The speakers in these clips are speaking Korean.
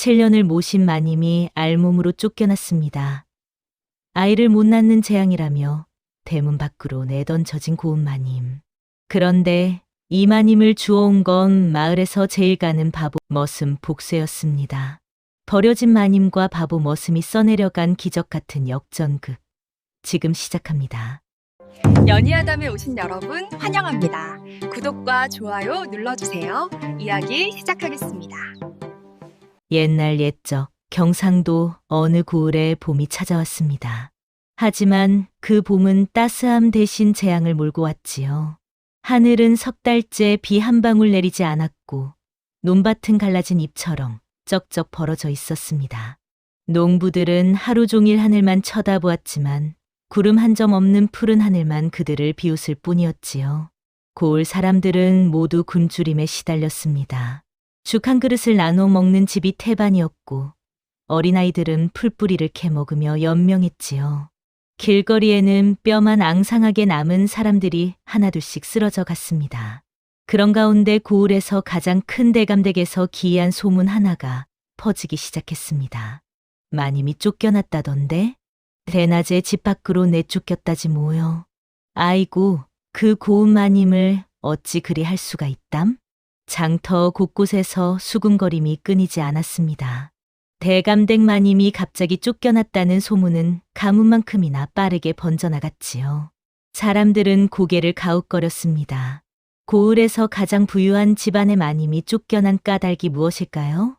7년을 모신 마님이 알몸으로 쫓겨났습니다. 아이를 못 낳는 재앙이라며 대문 밖으로 내던져진 고운 마님. 그런데 이 마님을 주워온 건 마을에서 제일 가는 바보 머슴 복세였습니다. 버려진 마님과 바보 머슴이 써내려간 기적 같은 역전극. 지금 시작합니다. 연희아담에 오신 여러분 환영합니다. 구독과 좋아요 눌러주세요. 이야기 시작하겠습니다. 옛날 옛적 경상도 어느 고을에 봄이 찾아왔습니다. 하지만 그 봄은 따스함 대신 재앙을 몰고 왔지요. 하늘은 석 달째 비 한 방울 내리지 않았고 논밭은 갈라진 잎처럼 쩍쩍 벌어져 있었습니다. 농부들은 하루 종일 하늘만 쳐다보았지만 구름 한 점 없는 푸른 하늘만 그들을 비웃을 뿐이었지요. 고을 사람들은 모두 굶주림에 시달렸습니다. 죽 한 그릇을 나눠 먹는 집이 태반이었고 어린아이들은 풀뿌리를 캐먹으며 연명했지요. 길거리에는 뼈만 앙상하게 남은 사람들이 하나둘씩 쓰러져 갔습니다. 그런 가운데 고을에서 가장 큰 대감댁에서 기이한 소문 하나가 퍼지기 시작했습니다. 마님이 쫓겨났다던데? 대낮에 집 밖으로 내쫓겼다지 뭐요. 아이고, 그 고운 마님을 어찌 그리 할 수가 있담? 장터 곳곳에서 수군거림이 끊이지 않았습니다. 대감댁 마님이 갑자기 쫓겨났다는 소문은 가문만큼이나 빠르게 번져나갔지요. 사람들은 고개를 가웃거렸습니다. 고을에서 가장 부유한 집안의 마님이 쫓겨난 까닭이 무엇일까요?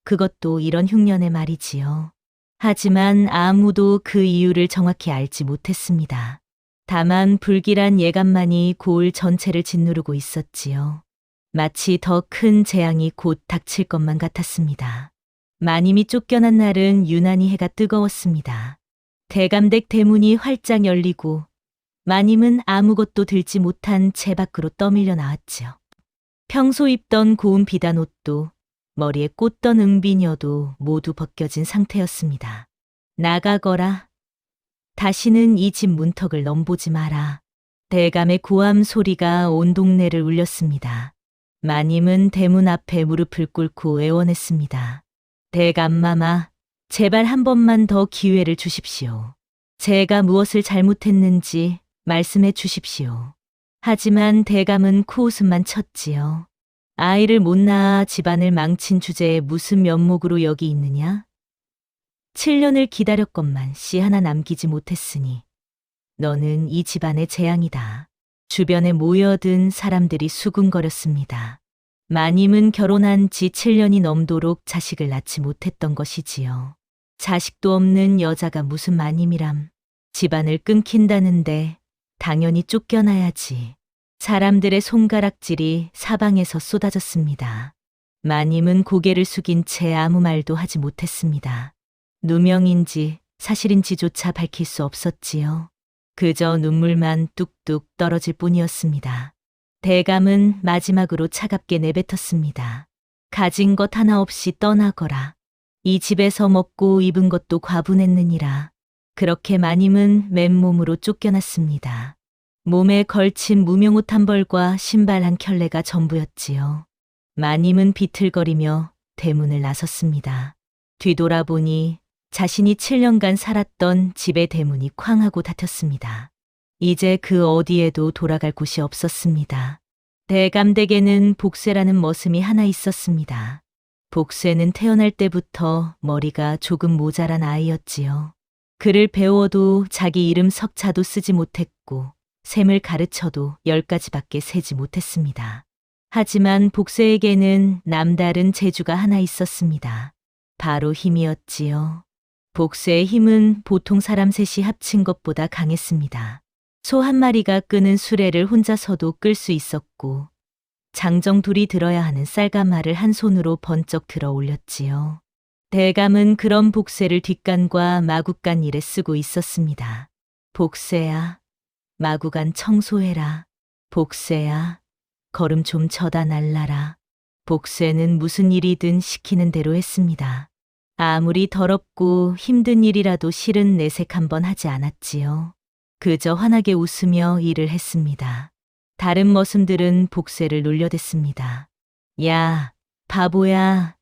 그것도 이런 흉년의 말이지요. 하지만 아무도 그 이유를 정확히 알지 못했습니다. 다만 불길한 예감만이 고을 전체를 짓누르고 있었지요. 마치 더 큰 재앙이 곧 닥칠 것만 같았습니다. 마님이 쫓겨난 날은 유난히 해가 뜨거웠습니다. 대감댁 대문이 활짝 열리고 마님은 아무것도 들지 못한 채 밖으로 떠밀려 나왔지요. 평소 입던 고운 비단 옷도 머리에 꽂던 응비녀도 모두 벗겨진 상태였습니다. 나가거라. 다시는 이 집 문턱을 넘보지 마라. 대감의 고함 소리가 온 동네를 울렸습니다. 마님은 대문 앞에 무릎을 꿇고 애원했습니다. 대감마마, 제발 한 번만 더 기회를 주십시오. 제가 무엇을 잘못했는지 말씀해 주십시오. 하지만 대감은 코웃음만 쳤지요. 아이를 못 낳아 집안을 망친 주제에 무슨 면목으로 여기 있느냐? 7년을 기다렸건만 씨 하나 남기지 못했으니 너는 이 집안의 재앙이다. 주변에 모여든 사람들이 수군거렸습니다. 마님은 결혼한 지 7년이 넘도록 자식을 낳지 못했던 것이지요. 자식도 없는 여자가 무슨 마님이람. 집안을 끊긴다는데 당연히 쫓겨나야지. 사람들의 손가락질이 사방에서 쏟아졌습니다. 마님은 고개를 숙인 채 아무 말도 하지 못했습니다. 누명인지 사실인지조차 밝힐 수 없었지요. 그저 눈물만 뚝뚝 떨어질 뿐이었습니다. 대감은 마지막으로 차갑게 내뱉었습니다. 가진 것 하나 없이 떠나거라. 이 집에서 먹고 입은 것도 과분했느니라. 그렇게 마님은 맨몸으로 쫓겨났습니다. 몸에 걸친 무명옷 한 벌과 신발 한 켤레가 전부였지요. 마님은 비틀거리며 대문을 나섰습니다. 뒤돌아보니 자신이 7년간 살았던 집의 대문이 쾅 하고 닫혔습니다. 이제 그 어디에도 돌아갈 곳이 없었습니다. 대감댁에는 복세라는 머슴이 하나 있었습니다. 복세는 태어날 때부터 머리가 조금 모자란 아이였지요. 글을 배워도 자기 이름 석자도 쓰지 못했고 셈을 가르쳐도 10가지밖에 세지 못했습니다. 하지만 복세에게는 남다른 재주가 하나 있었습니다. 바로 힘이었지요. 복세의 힘은 보통 사람 셋이 합친 것보다 강했습니다. 소 한 마리가 끄는 수레를 혼자서도 끌 수 있었고 장정 둘이 들어야 하는 쌀가마를 한 손으로 번쩍 들어 올렸지요. 대감은 그런 복세를 뒷간과 마구간 일에 쓰고 있었습니다. 복세야, 마구간 청소해라. 복세야, 걸음 좀 쳐다 날라라. 복세는 무슨 일이든 시키는 대로 했습니다. 아무리 더럽고 힘든 일이라도 실은 내색 한번 하지 않았지요. 그저 환하게 웃으며 일을 했습니다. 다른 머슴들은 복세를 놀려댔습니다. 야, 바보야.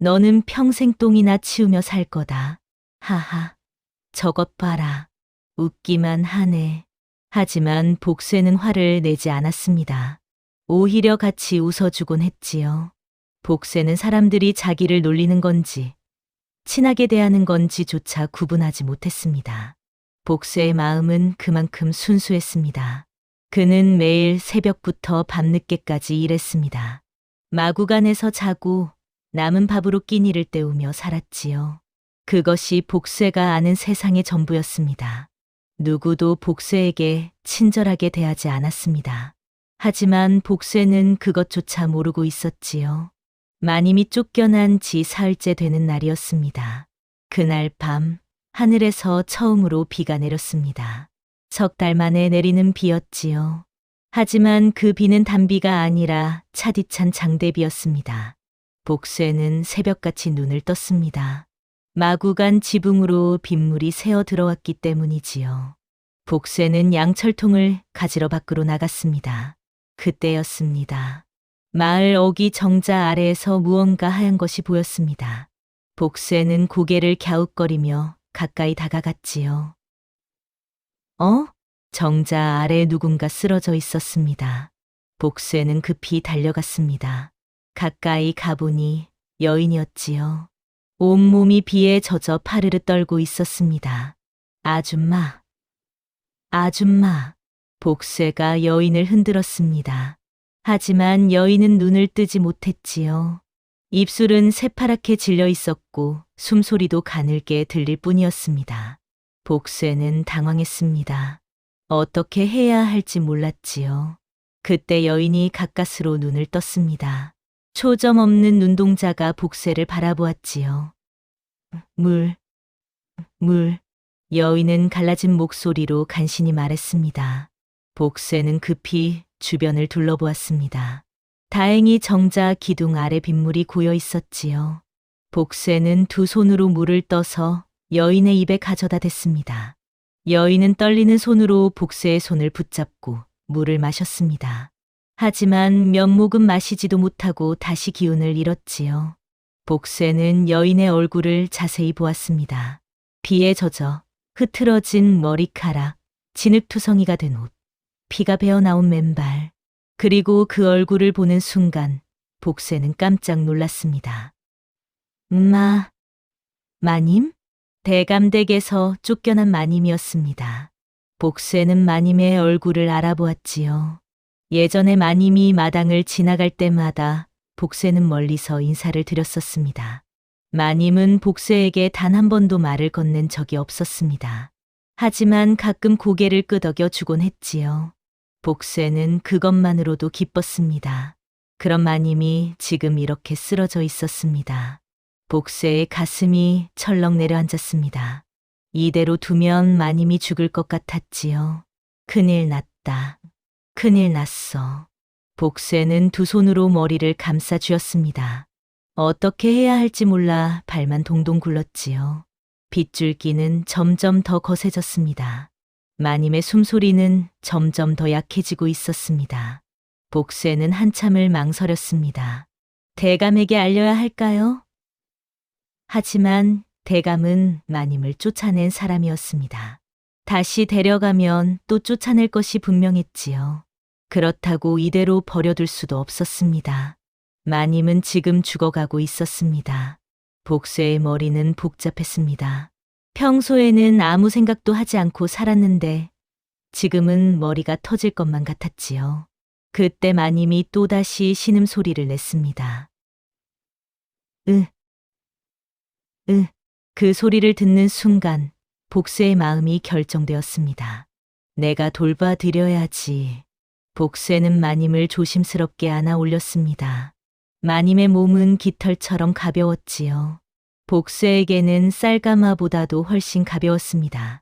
너는 평생 똥이나 치우며 살 거다. 하하, 저것 봐라. 웃기만 하네. 하지만 복쇠는 화를 내지 않았습니다. 오히려 같이 웃어주곤 했지요. 복쇠는 사람들이 자기를 놀리는 건지, 친하게 대하는 건지조차 구분하지 못했습니다. 복쇠의 마음은 그만큼 순수했습니다. 그는 매일 새벽부터 밤늦게까지 일했습니다. 마구간에서 자고 남은 밥으로 끼니를 때우며 살았지요. 그것이 복쇠가 아는 세상의 전부였습니다. 누구도 복쇠에게 친절하게 대하지 않았습니다. 하지만 복쇠는 그것조차 모르고 있었지요. 마님이 쫓겨난 지 사흘째 되는 날이었습니다. 그날 밤 하늘에서 처음으로 비가 내렸습니다. 석 달 만에 내리는 비였지요. 하지만 그 비는 단비가 아니라 차디찬 장대비였습니다. 복쇠는 새벽같이 눈을 떴습니다. 마구간 지붕으로 빗물이 새어 들어왔기 때문이지요. 복쇠는 양철통을 가지러 밖으로 나갔습니다. 그때였습니다. 마을 어귀 정자 아래에서 무언가 하얀 것이 보였습니다. 복쇠는 고개를 갸웃거리며 가까이 다가갔지요. 정자 아래 누군가 쓰러져 있었습니다. 복쇠는 급히 달려갔습니다. 가까이 가보니 여인이었지요. 온몸이 비에 젖어 파르르 떨고 있었습니다. 아줌마, 아줌마. 복쇠가 여인을 흔들었습니다. 하지만 여인은 눈을 뜨지 못했지요. 입술은 새파랗게 질려 있었고 숨소리도 가늘게 들릴 뿐이었습니다. 복쇠는 당황했습니다. 어떻게 해야 할지 몰랐지요. 그때 여인이 가까스로 눈을 떴습니다. 초점 없는 눈동자가 복쇠를 바라보았지요. 물. 여인은 갈라진 목소리로 간신히 말했습니다. 복쇠는 급히 주변을 둘러보았습니다. 다행히 정자 기둥 아래 빗물이 고여 있었지요. 복쇠는 두 손으로 물을 떠서 여인의 입에 가져다 댔습니다. 여인은 떨리는 손으로 복쇠의 손을 붙잡고 물을 마셨습니다. 하지만 몇 모금 마시지도 못하고 다시 기운을 잃었지요. 복쇠는 여인의 얼굴을 자세히 보았습니다. 비에 젖어 흐트러진 머리카락, 진흙투성이가 된 옷, 피가 배어나온 맨발, 그리고 그 얼굴을 보는 순간 복쇠는 깜짝 놀랐습니다. 마님? 대감댁에서 쫓겨난 마님이었습니다. 복쇠는 마님의 얼굴을 알아보았지요. 예전에 마님이 마당을 지나갈 때마다 복쇠는 멀리서 인사를 드렸었습니다. 마님은 복쇠에게 단 한 번도 말을 건넨 적이 없었습니다. 하지만 가끔 고개를 끄덕여 주곤 했지요. 복쇠는 그것만으로도 기뻤습니다. 그런 마님이 지금 이렇게 쓰러져 있었습니다. 복쇠의 가슴이 철렁 내려앉았습니다. 이대로 두면 마님이 죽을 것 같았지요. 큰일 났다. 큰일 났어. 복쇠는 두 손으로 머리를 감싸 쥐었습니다. 어떻게 해야 할지 몰라 발만 동동 굴렀지요. 빗줄기는 점점 더 거세졌습니다. 마님의 숨소리는 점점 더 약해지고 있었습니다. 복쇠는 한참을 망설였습니다. 대감에게 알려야 할까요? 하지만 대감은 마님을 쫓아낸 사람이었습니다. 다시 데려가면 또 쫓아낼 것이 분명했지요. 그렇다고 이대로 버려둘 수도 없었습니다. 마님은 지금 죽어가고 있었습니다. 복쇠의 머리는 복잡했습니다. 평소에는 아무 생각도 하지 않고 살았는데 지금은 머리가 터질 것만 같았지요. 그때 마님이 또다시 신음소리를 냈습니다. 그 소리를 듣는 순간 복쇠의 마음이 결정되었습니다. 내가 돌봐드려야지. 복쇠는 마님을 조심스럽게 안아 올렸습니다. 마님의 몸은 깃털처럼 가벼웠지요. 복쇠에게는 쌀가마보다도 훨씬 가벼웠습니다.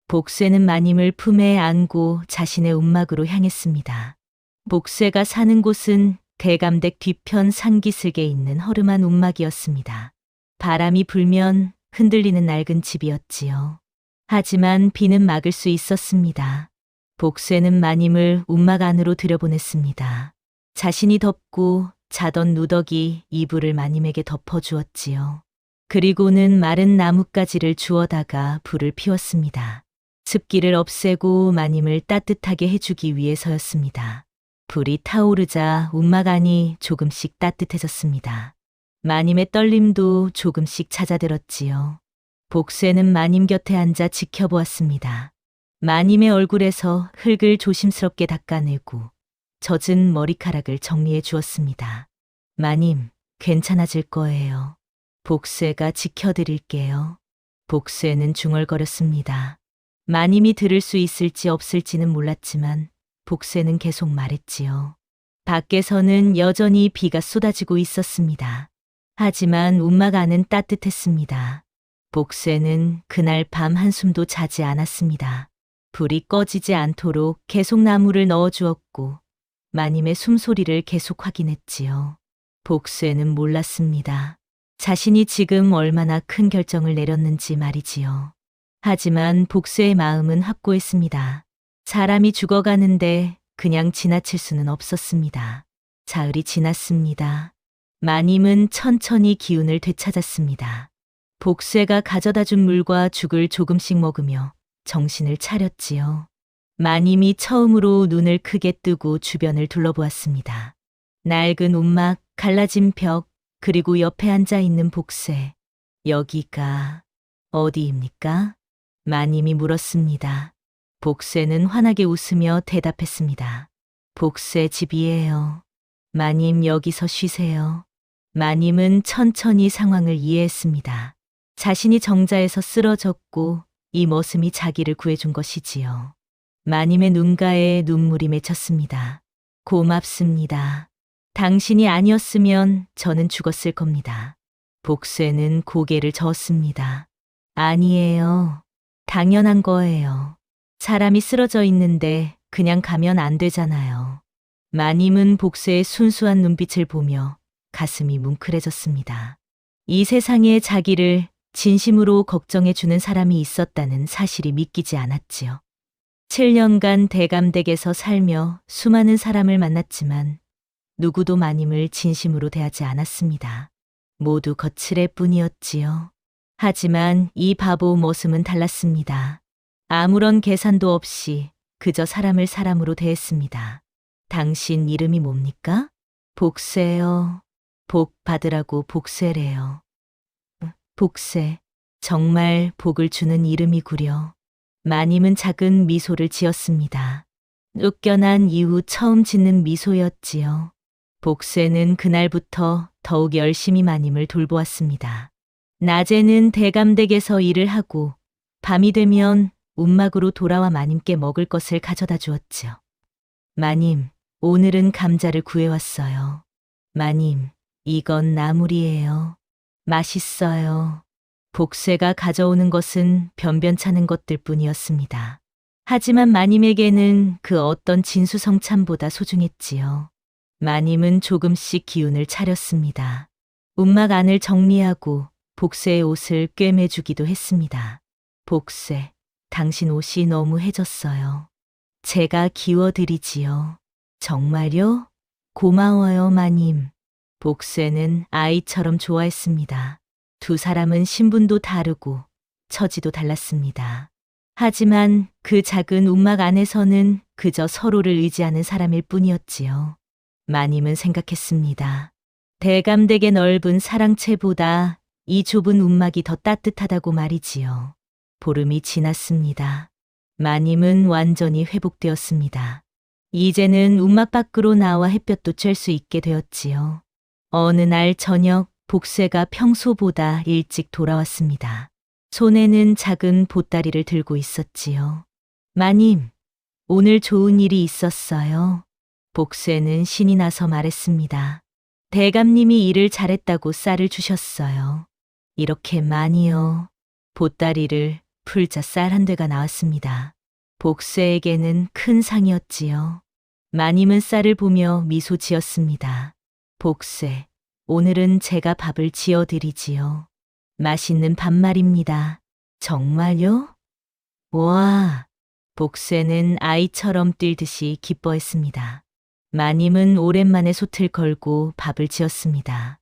복쇠는 마님을 품에 안고 자신의 움막으로 향했습니다. 복쇠가 사는 곳은 대감댁 뒤편 산기슭에 있는 허름한 움막이었습니다. 바람이 불면 흔들리는 낡은 집이었지요. 하지만 비는 막을 수 있었습니다. 복쇠는 마님을 움막 안으로 들여보냈습니다. 자신이 덥고 자던 누더기 이불을 마님에게 덮어주었지요. 그리고는 마른 나뭇가지를 주워다가 불을 피웠습니다. 습기를 없애고 마님을 따뜻하게 해주기 위해서였습니다. 불이 타오르자 움막안이 조금씩 따뜻해졌습니다. 마님의 떨림도 조금씩 잦아들었지요. 복쇠는 마님 곁에 앉아 지켜보았습니다. 마님의 얼굴에서 흙을 조심스럽게 닦아내고 젖은 머리카락을 정리해 주었습니다. 마님, 괜찮아질 거예요. 복쇠가 지켜드릴게요. 복쇠는 중얼거렸습니다. 마님이 들을 수 있을지 없을지는 몰랐지만 복쇠는 계속 말했지요. 밖에서는 여전히 비가 쏟아지고 있었습니다. 하지만 움막 안은 따뜻했습니다. 복쇠는 그날 밤 한숨도 자지 않았습니다. 불이 꺼지지 않도록 계속 나무를 넣어주었고 마님의 숨소리를 계속 확인했지요. 복쇠는 몰랐습니다. 자신이 지금 얼마나 큰 결정을 내렸는지 말이지요. 하지만 복쇠의 마음은 확고했습니다. 사람이 죽어가는데 그냥 지나칠 수는 없었습니다. 사흘이 지났습니다. 마님은 천천히 기운을 되찾았습니다. 복쇠가 가져다 준 물과 죽을 조금씩 먹으며 정신을 차렸지요. 마님이 처음으로 눈을 크게 뜨고 주변을 둘러보았습니다. 낡은 움막, 갈라진 벽, 그리고 옆에 앉아 있는 복쇠. 여기가 어디입니까? 마님이 물었습니다. 복쇠는 환하게 웃으며 대답했습니다. 복쇠 집이에요. 마님 여기서 쉬세요. 마님은 천천히 상황을 이해했습니다. 자신이 정자에서 쓰러졌고 이 머슴이 자기를 구해준 것이지요. 마님의 눈가에 눈물이 맺혔습니다. 고맙습니다. 당신이 아니었으면 저는 죽었을 겁니다. 복쇠는 고개를 저었습니다. 아니에요. 당연한 거예요. 사람이 쓰러져 있는데 그냥 가면 안 되잖아요. 마님은 복쇠의 순수한 눈빛을 보며 가슴이 뭉클해졌습니다. 이 세상에 자기를 진심으로 걱정해주는 사람이 있었다는 사실이 믿기지 않았지요. 7년간 대감댁에서 살며 수많은 사람을 만났지만 누구도 마님을 진심으로 대하지 않았습니다. 모두 거칠애 뿐이었지요. 하지만 이 바보 머슴은 달랐습니다. 아무런 계산도 없이 그저 사람을 사람으로 대했습니다. 당신 이름이 뭡니까? 복쇠요. 복 받으라고 복쇠래요. 복쇠, 정말 복을 주는 이름이구려. 마님은 작은 미소를 지었습니다. 쫓겨난 이후 처음 짓는 미소였지요. 복쇠는 그날부터 더욱 열심히 마님을 돌보았습니다. 낮에는 대감댁에서 일을 하고 밤이 되면 움막으로 돌아와 마님께 먹을 것을 가져다 주었지요. 마님, 오늘은 감자를 구해왔어요. 마님, 이건 나물이에요. 맛있어요. 복쇠가 가져오는 것은 변변찮은 것들 뿐이었습니다. 하지만 마님에게는 그 어떤 진수성찬보다 소중했지요. 마님은 조금씩 기운을 차렸습니다. 움막 안을 정리하고 복쇠의 옷을 꿰매주기도 했습니다. 복쇠, 당신 옷이 너무 해졌어요. 제가 기워드리지요. 정말요? 고마워요, 마님. 복쇠는 아이처럼 좋아했습니다. 두 사람은 신분도 다르고 처지도 달랐습니다. 하지만 그 작은 움막 안에서는 그저 서로를 의지하는 사람일 뿐이었지요. 마님은 생각했습니다. 대감댁의 넓은 사랑채보다 이 좁은 움막이 더 따뜻하다고 말이지요. 보름이 지났습니다. 마님은 완전히 회복되었습니다. 이제는 움막 밖으로 나와 햇볕도 쬐 수 있게 되었지요. 어느 날 저녁 복쇠가 평소보다 일찍 돌아왔습니다. 손에는 작은 보따리를 들고 있었지요. 마님, 오늘 좋은 일이 있었어요. 복쇠는 신이 나서 말했습니다. 대감님이 일을 잘했다고 쌀을 주셨어요. 이렇게 많이요. 보따리를 풀자 쌀 한 대가 나왔습니다. 복쇠에게는 큰 상이었지요. 마님은 쌀을 보며 미소 지었습니다. 복쇠, 오늘은 제가 밥을 지어드리지요. 맛있는 밥 말입니다. 정말요? 와, 복쇠는 아이처럼 뛰듯이 기뻐했습니다. 마님은 오랜만에 솥을 걸고 밥을 지었습니다.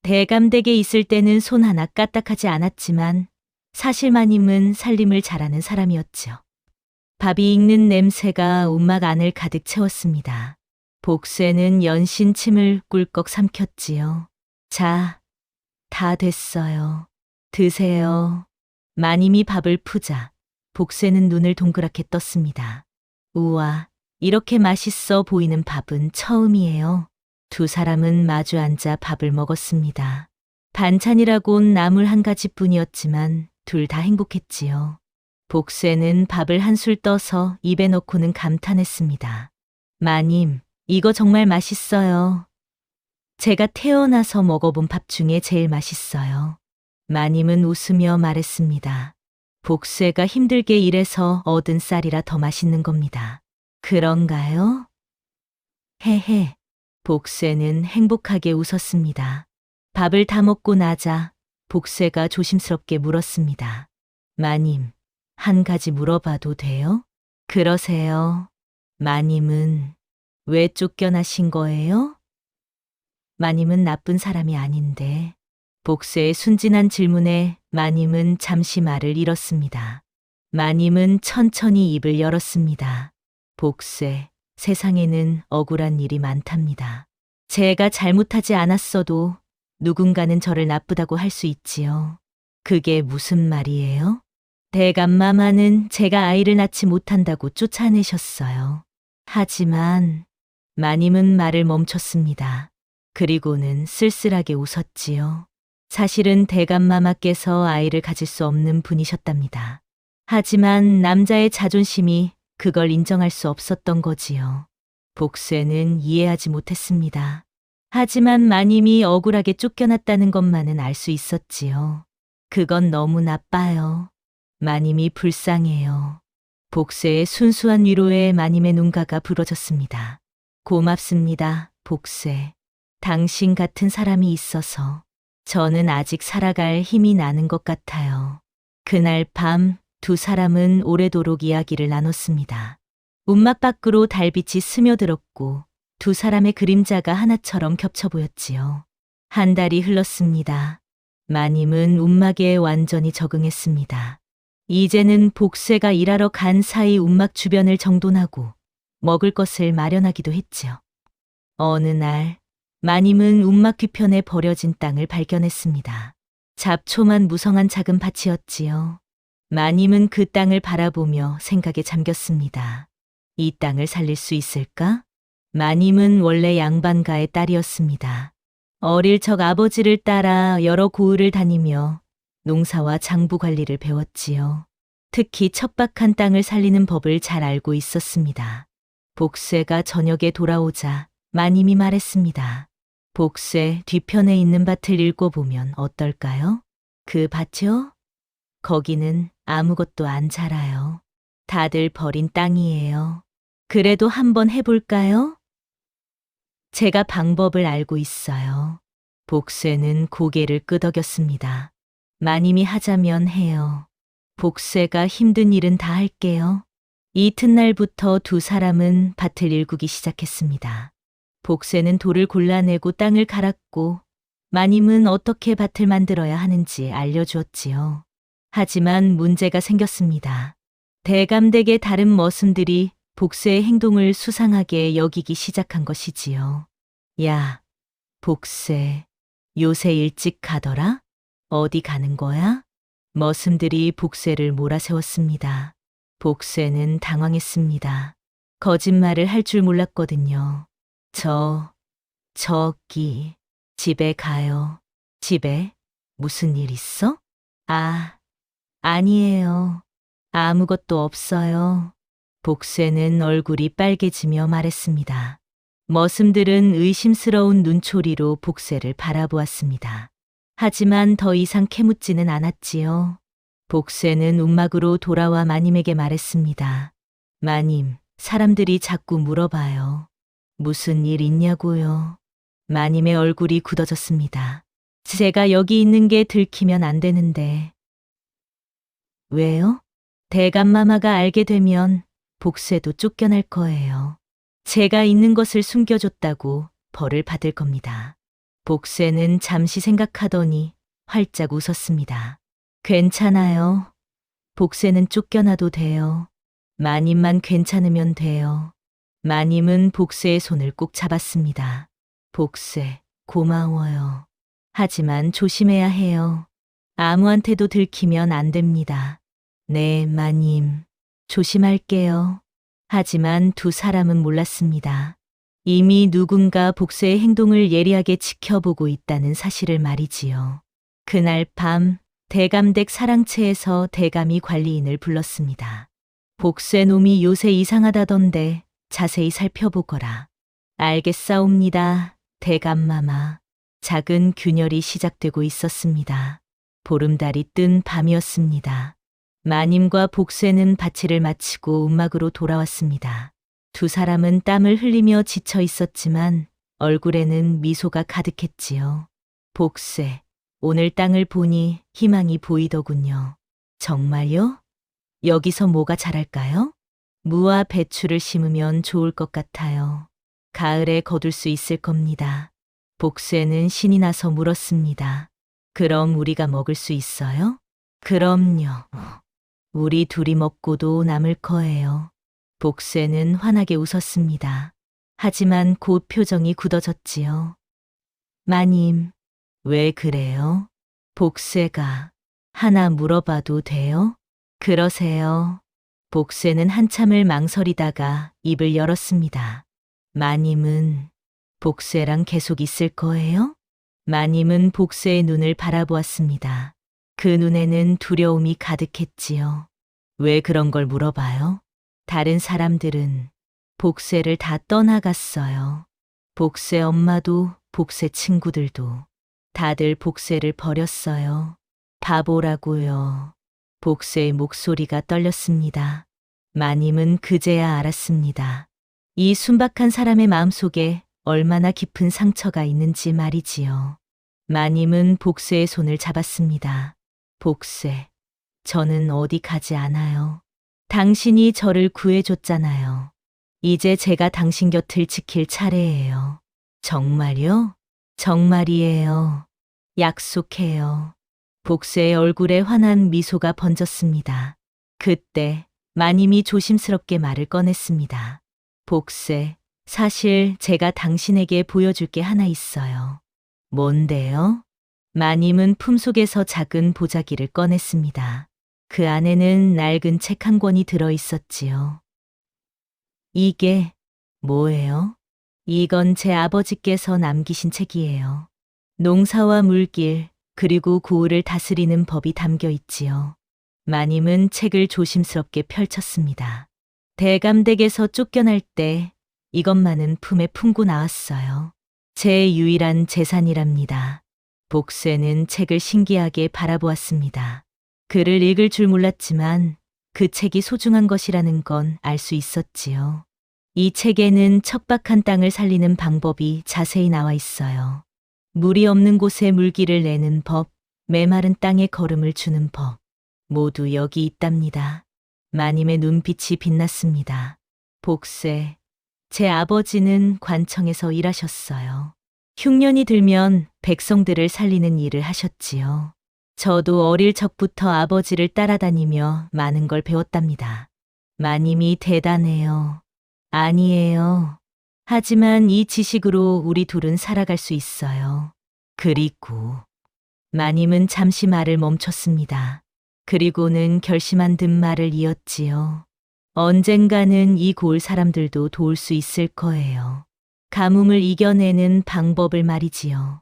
대감댁에 있을 때는 손 하나 까딱하지 않았지만 사실 마님은 살림을 잘하는 사람이었죠. 밥이 익는 냄새가 움막 안을 가득 채웠습니다. 복쇠는 연신 침을 꿀꺽 삼켰지요. 자, 다 됐어요. 드세요. 마님이 밥을 푸자 복쇠는 눈을 동그랗게 떴습니다. 우와, 이렇게 맛있어 보이는 밥은 처음이에요. 두 사람은 마주 앉아 밥을 먹었습니다. 반찬이라곤 나물 한 가지뿐이었지만 둘 다 행복했지요. 복쇠는 밥을 한술 떠서 입에 넣고는 감탄했습니다. 마님, 이거 정말 맛있어요. 제가 태어나서 먹어본 밥 중에 제일 맛있어요. 마님은 웃으며 말했습니다. 복쇠가 힘들게 일해서 얻은 쌀이라 더 맛있는 겁니다. 그런가요? 헤헤. 복쇠는 행복하게 웃었습니다. 밥을 다 먹고 나자 복쇠가 조심스럽게 물었습니다. 마님, 한 가지 물어봐도 돼요? 그러세요. 마님은 왜 쫓겨나신 거예요? 마님은 나쁜 사람이 아닌데. 복쇠의 순진한 질문에 마님은 잠시 말을 잃었습니다. 마님은 천천히 입을 열었습니다. 복쇠, 세상에는 억울한 일이 많답니다. 제가 잘못하지 않았어도 누군가는 저를 나쁘다고 할 수 있지요. 그게 무슨 말이에요? 대감마마는 제가 아이를 낳지 못한다고 쫓아내셨어요. 하지만 마님은 말을 멈췄습니다. 그리고는 쓸쓸하게 웃었지요. 사실은 대감마마께서 아이를 가질 수 없는 분이셨답니다. 하지만 남자의 자존심이 그걸 인정할 수 없었던 거지요. 복쇠는 이해하지 못했습니다. 하지만 마님이 억울하게 쫓겨났다는 것만은 알 수 있었지요. 그건 너무 나빠요. 마님이 불쌍해요. 복쇠의 순수한 위로에 마님의 눈가가 부러졌습니다. 고맙습니다, 복쇠. 당신 같은 사람이 있어서 저는 아직 살아갈 힘이 나는 것 같아요. 그날 밤 두 사람은 오래도록 이야기를 나눴습니다. 움막 밖으로 달빛이 스며들었고 두 사람의 그림자가 하나처럼 겹쳐 보였지요. 한 달이 흘렀습니다. 마님은 움막에 완전히 적응했습니다. 이제는 복쇠가 일하러 간 사이 움막 주변을 정돈하고 먹을 것을 마련하기도 했지요. 어느 날 마님은 움막 뒤편에 버려진 땅을 발견했습니다. 잡초만 무성한 작은 밭이었지요. 마님은 그 땅을 바라보며 생각에 잠겼습니다. 이 땅을 살릴 수 있을까? 마님은 원래 양반가의 딸이었습니다. 어릴 적 아버지를 따라 여러 고을을 다니며 농사와 장부 관리를 배웠지요. 특히 척박한 땅을 살리는 법을 잘 알고 있었습니다. 복쇠가 저녁에 돌아오자 마님이 말했습니다. 복쇠, 뒤편에 있는 밭을 읽어보면 어떨까요? 그 밭이요? 거기는 아무것도 안 자라요. 다들 버린 땅이에요. 그래도 한번 해볼까요? 제가 방법을 알고 있어요. 복쇠는 고개를 끄덕였습니다. 마님이 하자면 해요. 복쇠가 힘든 일은 다 할게요. 이튿날부터 두 사람은 밭을 일구기 시작했습니다. 복쇠는 돌을 골라내고 땅을 갈았고 마님은 어떻게 밭을 만들어야 하는지 알려주었지요. 하지만 문제가 생겼습니다. 대감댁의 다른 머슴들이 복쇠의 행동을 수상하게 여기기 시작한 것이지요. 야, 복쇠, 요새 일찍 가더라? 어디 가는 거야? 머슴들이 복쇠를 몰아세웠습니다. 복쇠는 당황했습니다. 거짓말을 할 줄 몰랐거든요. 저기, 집에 가요. 집에? 무슨 일 있어? 아니에요. 아무것도 없어요. 복쇠는 얼굴이 빨개지며 말했습니다. 머슴들은 의심스러운 눈초리로 복쇠를 바라보았습니다. 하지만 더 이상 캐묻지는 않았지요. 복쇠는 움막으로 돌아와 마님에게 말했습니다. 마님, 사람들이 자꾸 물어봐요. 무슨 일 있냐고요. 마님의 얼굴이 굳어졌습니다. 제가 여기 있는 게 들키면 안 되는데. 왜요? 대감마마가 알게 되면 복쇠도 쫓겨날 거예요. 제가 있는 것을 숨겨줬다고 벌을 받을 겁니다. 복세는 잠시 생각하더니 활짝 웃었습니다. 괜찮아요. 복세는 쫓겨나도 돼요. 마님만 괜찮으면 돼요. 마님은 복세의 손을 꼭 잡았습니다. 복세, 고마워요. 하지만 조심해야 해요. 아무한테도 들키면 안 됩니다. 네, 마님. 조심할게요. 하지만 두 사람은 몰랐습니다. 이미 누군가 복세의 행동을 예리하게 지켜보고 있다는 사실을 말이지요. 그날 밤 대감댁 사랑채에서 대감이 관리인을 불렀습니다. 복세 놈이 요새 이상하다던데 자세히 살펴보거라. 알겠사옵니다. 대감마마. 작은 균열이 시작되고 있었습니다. 보름달이 뜬 밤이었습니다. 마님과 복세는 바치를 마치고 움막으로 돌아왔습니다. 두 사람은 땀을 흘리며 지쳐 있었지만 얼굴에는 미소가 가득했지요. 복세, 오늘 땅을 보니 희망이 보이더군요. 정말요? 여기서 뭐가 자랄까요? 무와 배추를 심으면 좋을 것 같아요. 가을에 거둘 수 있을 겁니다. 복세는 신이 나서 물었습니다. 그럼 우리가 먹을 수 있어요? 그럼요. 우리 둘이 먹고도 남을 거예요. 복세는 환하게 웃었습니다. 하지만 곧 표정이 굳어졌지요. 마님, 왜 그래요? 복세가 하나 물어봐도 돼요? 그러세요. 복세는 한참을 망설이다가 입을 열었습니다. 마님은 복세랑 계속 있을 거예요? 마님은 복세의 눈을 바라보았습니다. 그 눈에는 두려움이 가득했지요. 왜 그런 걸 물어봐요? 다른 사람들은 복세를 다 떠나갔어요. 복세 엄마도 복세 친구들도 다들 복세를 버렸어요. 바보라고요. 복세의 목소리가 떨렸습니다. 마님은 그제야 알았습니다. 이 순박한 사람의 마음속에 얼마나 깊은 상처가 있는지 말이지요. 마님은 복세의 손을 잡았습니다. 복세, 저는 어디 가지 않아요. 당신이 저를 구해줬잖아요. 이제 제가 당신 곁을 지킬 차례예요. 정말요? 정말이에요. 약속해요. 복세의 얼굴에 환한 미소가 번졌습니다. 그때 마님이 조심스럽게 말을 꺼냈습니다. 복세, 사실 제가 당신에게 보여줄 게 하나 있어요. 뭔데요? 마님은 품속에서 작은 보자기를 꺼냈습니다. 그 안에는 낡은 책 한 권이 들어 있었지요. 이게 뭐예요? 이건 제 아버지께서 남기신 책이에요. 농사와 물길, 그리고 고을을 다스리는 법이 담겨 있지요. 마님은 책을 조심스럽게 펼쳤습니다. 대감댁에서 쫓겨날 때 이것만은 품에 품고 나왔어요. 제 유일한 재산이랍니다. 복세는 책을 신기하게 바라보았습니다. 글을 읽을 줄 몰랐지만 그 책이 소중한 것이라는 건 알 수 있었지요. 이 책에는 척박한 땅을 살리는 방법이 자세히 나와 있어요. 물이 없는 곳에 물기를 내는 법, 메마른 땅에 걸음을 주는 법, 모두 여기 있답니다. 마님의 눈빛이 빛났습니다. 복세, 제 아버지는 관청에서 일하셨어요. 흉년이 들면 백성들을 살리는 일을 하셨지요. 저도 어릴 적부터 아버지를 따라다니며 많은 걸 배웠답니다. 마님이 대단해요. 아니에요. 하지만 이 지식으로 우리 둘은 살아갈 수 있어요. 그리고 마님은 잠시 말을 멈췄습니다. 그리고는 결심한 듯 말을 이었지요. 언젠가는 이 고을 사람들도 도울 수 있을 거예요. 가뭄을 이겨내는 방법을 말이지요.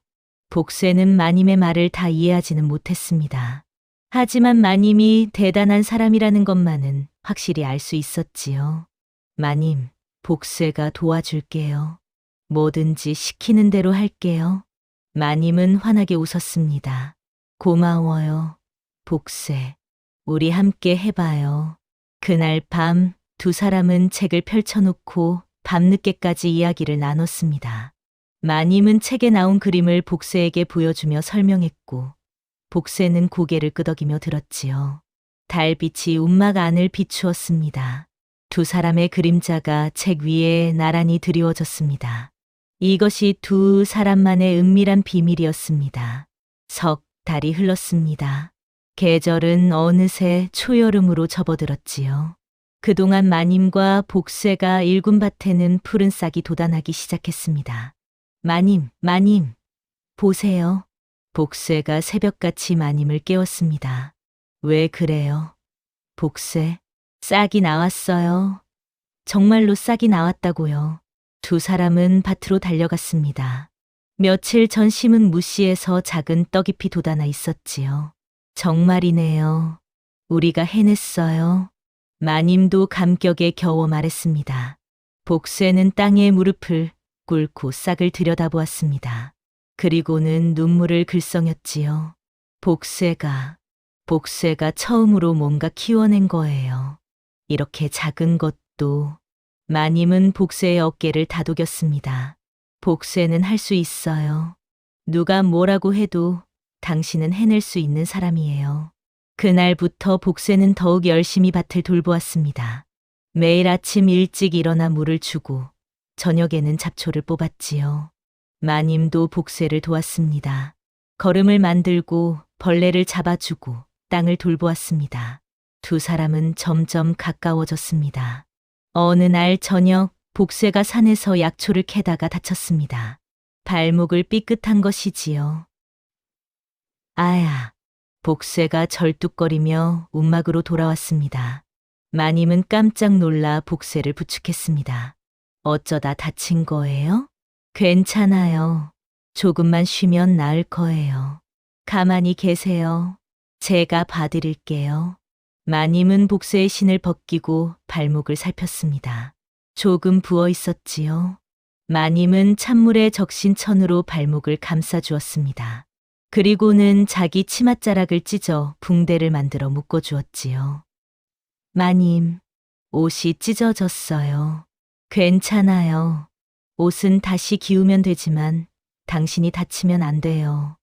복세는 마님의 말을 다 이해하지는 못했습니다. 하지만 마님이 대단한 사람이라는 것만은 확실히 알 수 있었지요. 마님, 복세가 도와줄게요. 뭐든지 시키는 대로 할게요. 마님은 환하게 웃었습니다. 고마워요. 복세, 우리 함께 해봐요. 그날 밤 두 사람은 책을 펼쳐놓고 밤늦게까지 이야기를 나눴습니다. 마님은 책에 나온 그림을 복세에게 보여주며 설명했고 복세는 고개를 끄덕이며 들었지요. 달빛이 움막 안을 비추었습니다. 두 사람의 그림자가 책 위에 나란히 드리워졌습니다. 이것이 두 사람만의 은밀한 비밀이었습니다. 석 달이 흘렀습니다. 계절은 어느새 초여름으로 접어들었지요. 그동안 마님과 복쇠가 일군 밭에는 푸른 싹이 돋아나기 시작했습니다. 마님, 마님, 보세요. 복쇠가 새벽같이 마님을 깨웠습니다. 왜 그래요? 복쇠, 싹이 나왔어요. 정말로 싹이 나왔다고요. 두 사람은 밭으로 달려갔습니다. 며칠 전 심은 무씨에서 작은 떡잎이 돋아나 있었지요. 정말이네요. 우리가 해냈어요. 마님도 감격에 겨워 말했습니다. 복쇠는 땅에 무릎을 꿇고 싹을 들여다보았습니다. 그리고는 눈물을 글썽였지요. 복쇠가 처음으로 뭔가 키워낸 거예요. 이렇게 작은 것도. 마님은 복쇠의 어깨를 다독였습니다. 복쇠는 할 수 있어요. 누가 뭐라고 해도 당신은 해낼 수 있는 사람이에요. 그날부터 복쇠는 더욱 열심히 밭을 돌보았습니다. 매일 아침 일찍 일어나 물을 주고 저녁에는 잡초를 뽑았지요. 마님도 복쇠를 도왔습니다. 거름을 만들고 벌레를 잡아주고 땅을 돌보았습니다. 두 사람은 점점 가까워졌습니다. 어느 날 저녁 복쇠가 산에서 약초를 캐다가 다쳤습니다. 발목을 삐끗한 것이지요. 아야, 복쇠가 절뚝거리며 움막으로 돌아왔습니다. 마님은 깜짝 놀라 복쇠를 부축했습니다. 어쩌다 다친 거예요? 괜찮아요. 조금만 쉬면 나을 거예요. 가만히 계세요. 제가 봐드릴게요. 마님은 복쇠의 신을 벗기고 발목을 살폈습니다. 조금 부어 있었지요. 마님은 찬물에 적신 천으로 발목을 감싸주었습니다. 그리고는 자기 치맛자락을 찢어 붕대를 만들어 묶어주었지요. 마님, 옷이 찢어졌어요. 괜찮아요. 옷은 다시 기우면 되지만 당신이 다치면 안 돼요.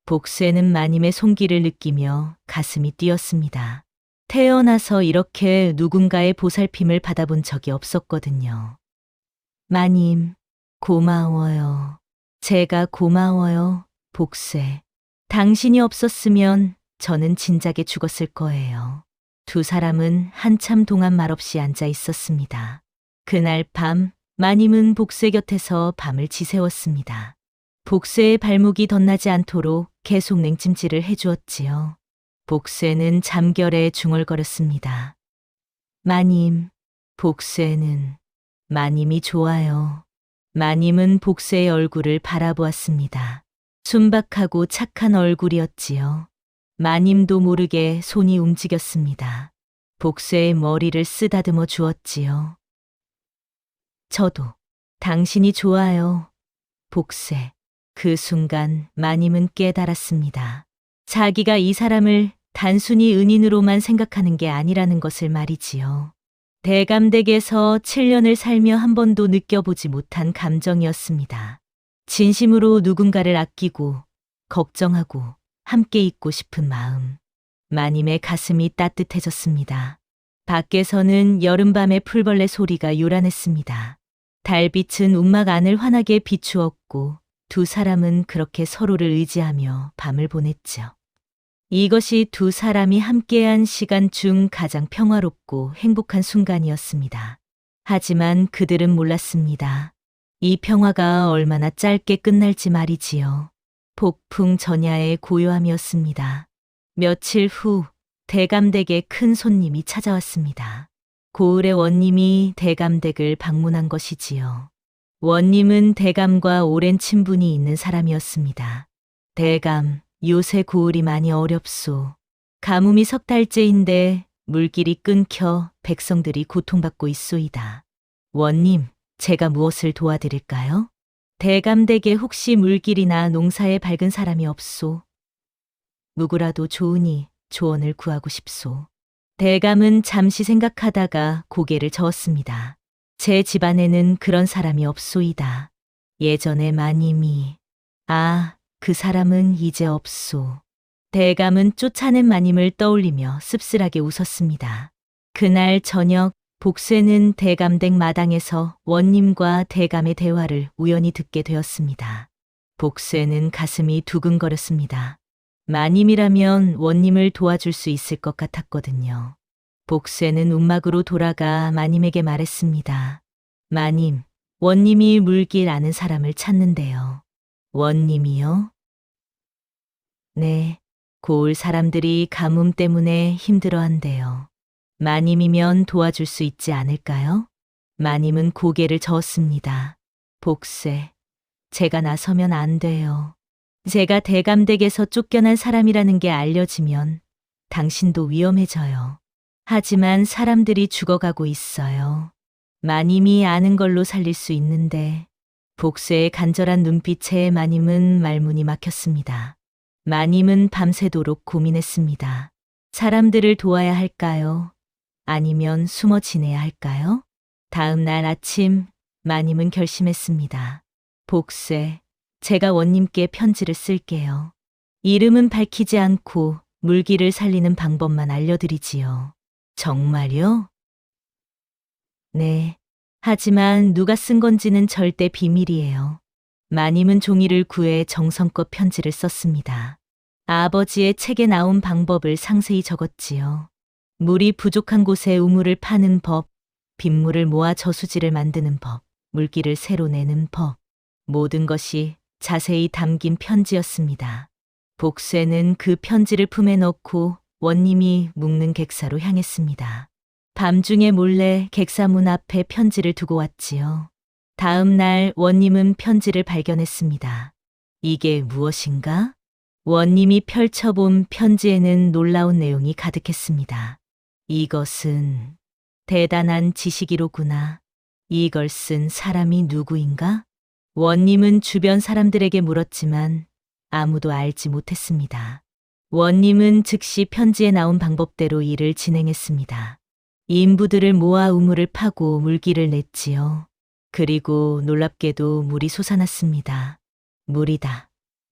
복쇠는 마님의 손길을 느끼며 가슴이 뛰었습니다. 태어나서 이렇게 누군가의 보살핌을 받아본 적이 없었거든요. 마님, 고마워요. 제가 고마워요, 복쇠. 당신이 없었으면 저는 진작에 죽었을 거예요. 두 사람은 한참 동안 말없이 앉아 있었습니다. 그날 밤, 마님은 복쇠 곁에서 밤을 지새웠습니다. 복쇠의 발목이 덧나지 않도록 계속 냉찜질을 해주었지요. 복쇠는 잠결에 중얼거렸습니다. 마님, 복쇠는 마님이 좋아요. 마님은 복쇠의 얼굴을 바라보았습니다. 순박하고 착한 얼굴이었지요. 마님도 모르게 손이 움직였습니다. 복쇠의 머리를 쓰다듬어 주었지요. 저도 당신이 좋아요, 복쇠. 그 순간 마님은 깨달았습니다. 자기가 이 사람을 단순히 은인으로만 생각하는 게 아니라는 것을 말이지요. 대감댁에서 7년을 살며 한 번도 느껴보지 못한 감정이었습니다. 진심으로 누군가를 아끼고 걱정하고 함께 있고 싶은 마음. 마님의 가슴이 따뜻해졌습니다. 밖에서는 여름밤의 풀벌레 소리가 요란했습니다. 달빛은 움막 안을 환하게 비추었고 두 사람은 그렇게 서로를 의지하며 밤을 보냈죠. 이것이 두 사람이 함께한 시간 중 가장 평화롭고 행복한 순간이었습니다. 하지만 그들은 몰랐습니다. 이 평화가 얼마나 짧게 끝날지 말이지요. 폭풍 전야의 고요함이었습니다. 며칠 후 대감댁에 큰 손님이 찾아왔습니다. 고을의 원님이 대감댁을 방문한 것이지요. 원님은 대감과 오랜 친분이 있는 사람이었습니다. 대감, 요새 고을이 많이 어렵소. 가뭄이 석 달째인데 물길이 끊겨 백성들이 고통받고 있소이다. 원님, 제가 무엇을 도와드릴까요? 대감댁에 혹시 물길이나 농사에 밝은 사람이 없소? 누구라도 좋으니 조언을 구하고 싶소. 대감은 잠시 생각하다가 고개를 저었습니다. 제 집안에는 그런 사람이 없소이다. 예전에 마님이... 그 사람은 이제 없소. 대감은 쫓아낸 마님을 떠올리며 씁쓸하게 웃었습니다. 그날 저녁 복쇠는 대감댁 마당에서 원님과 대감의 대화를 우연히 듣게 되었습니다. 복쇠는 가슴이 두근거렸습니다. 마님이라면 원님을 도와줄 수 있을 것 같았거든요. 복쇠는 움막으로 돌아가 마님에게 말했습니다. 마님, 원님이 물길 아는 사람을 찾는데요. 원님이요? 네, 고을 사람들이 가뭄 때문에 힘들어한대요. 마님이면 도와줄 수 있지 않을까요? 마님은 고개를 저었습니다. 복쇠, 제가 나서면 안 돼요. 제가 대감댁에서 쫓겨난 사람이라는 게 알려지면 당신도 위험해져요. 하지만 사람들이 죽어가고 있어요. 마님이 아는 걸로 살릴 수 있는데 복쇠의 간절한 눈빛에 마님은 말문이 막혔습니다. 마님은 밤새도록 고민했습니다. 사람들을 도와야 할까요? 아니면 숨어 지내야 할까요? 다음 날 아침 마님은 결심했습니다. 복쇠, 제가 원님께 편지를 쓸게요. 이름은 밝히지 않고 물기를 살리는 방법만 알려드리지요. 정말요? 네. 하지만 누가 쓴 건지는 절대 비밀이에요. 마님은 종이를 구해 정성껏 편지를 썼습니다. 아버지의 책에 나온 방법을 상세히 적었지요. 물이 부족한 곳에 우물을 파는 법, 빗물을 모아 저수지를 만드는 법, 물기를 새로 내는 법, 모든 것이 자세히 담긴 편지였습니다. 복쇠는 그 편지를 품에 넣고 원님이 묵는 객사로 향했습니다. 밤중에 몰래 객사 문 앞에 편지를 두고 왔지요. 다음 날 원님은 편지를 발견했습니다. 이게 무엇인가? 원님이 펼쳐본 편지에는 놀라운 내용이 가득했습니다. 이것은 대단한 지식이로구나. 이걸 쓴 사람이 누구인가? 원님은 주변 사람들에게 물었지만 아무도 알지 못했습니다. 원님은 즉시 편지에 나온 방법대로 일을 진행했습니다. 인부들을 모아 우물을 파고 물기를 냈지요. 그리고 놀랍게도 물이 솟아났습니다. 물이다.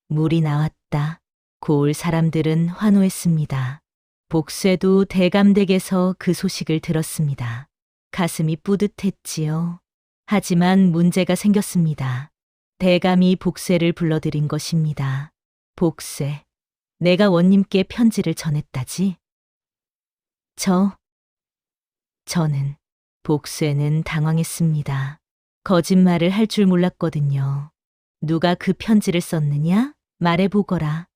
물이 나왔다. 고을 사람들은 환호했습니다. 복쇠도 대감댁에서 그 소식을 들었습니다. 가슴이 뿌듯했지요. 하지만 문제가 생겼습니다. 대감이 복쇠를 불러들인 것입니다. 복쇠, 내가 원님께 편지를 전했다지? 저는 복쇠는 당황했습니다. 거짓말을 할 줄 몰랐거든요. 누가 그 편지를 썼느냐? 말해보거라.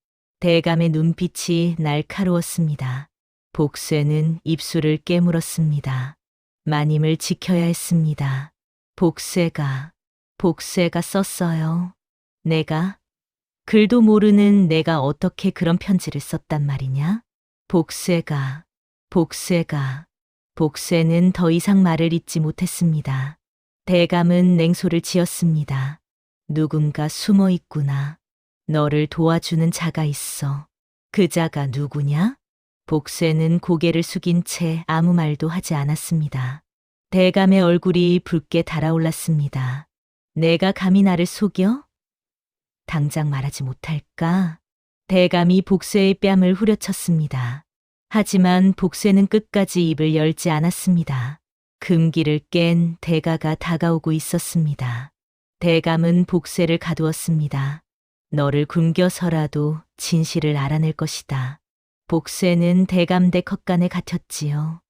대감의 눈빛이 날카로웠습니다. 복쇠는 입술을 깨물었습니다. 마님을 지켜야 했습니다. 복쇠가 썼어요. 내가? 글도 모르는 내가 어떻게 그런 편지를 썼단 말이냐? 복쇠는 더 이상 말을 잇지 못했습니다. 대감은 냉소를 지었습니다. 누군가 숨어 있구나. 너를 도와주는 자가 있어. 그 자가 누구냐? 복쇠는 고개를 숙인 채 아무 말도 하지 않았습니다. 대감의 얼굴이 붉게 달아올랐습니다. 내가 감히 나를 속여? 당장 말하지 못할까? 대감이 복쇠의 뺨을 후려쳤습니다. 하지만 복쇠는 끝까지 입을 열지 않았습니다. 금기를 깬 대가가 다가오고 있었습니다. 대감은 복쇠를 가두었습니다. 너를 굶겨서라도 진실을 알아낼 것이다. 복쇠는 대감댁 헛간에 갇혔지요.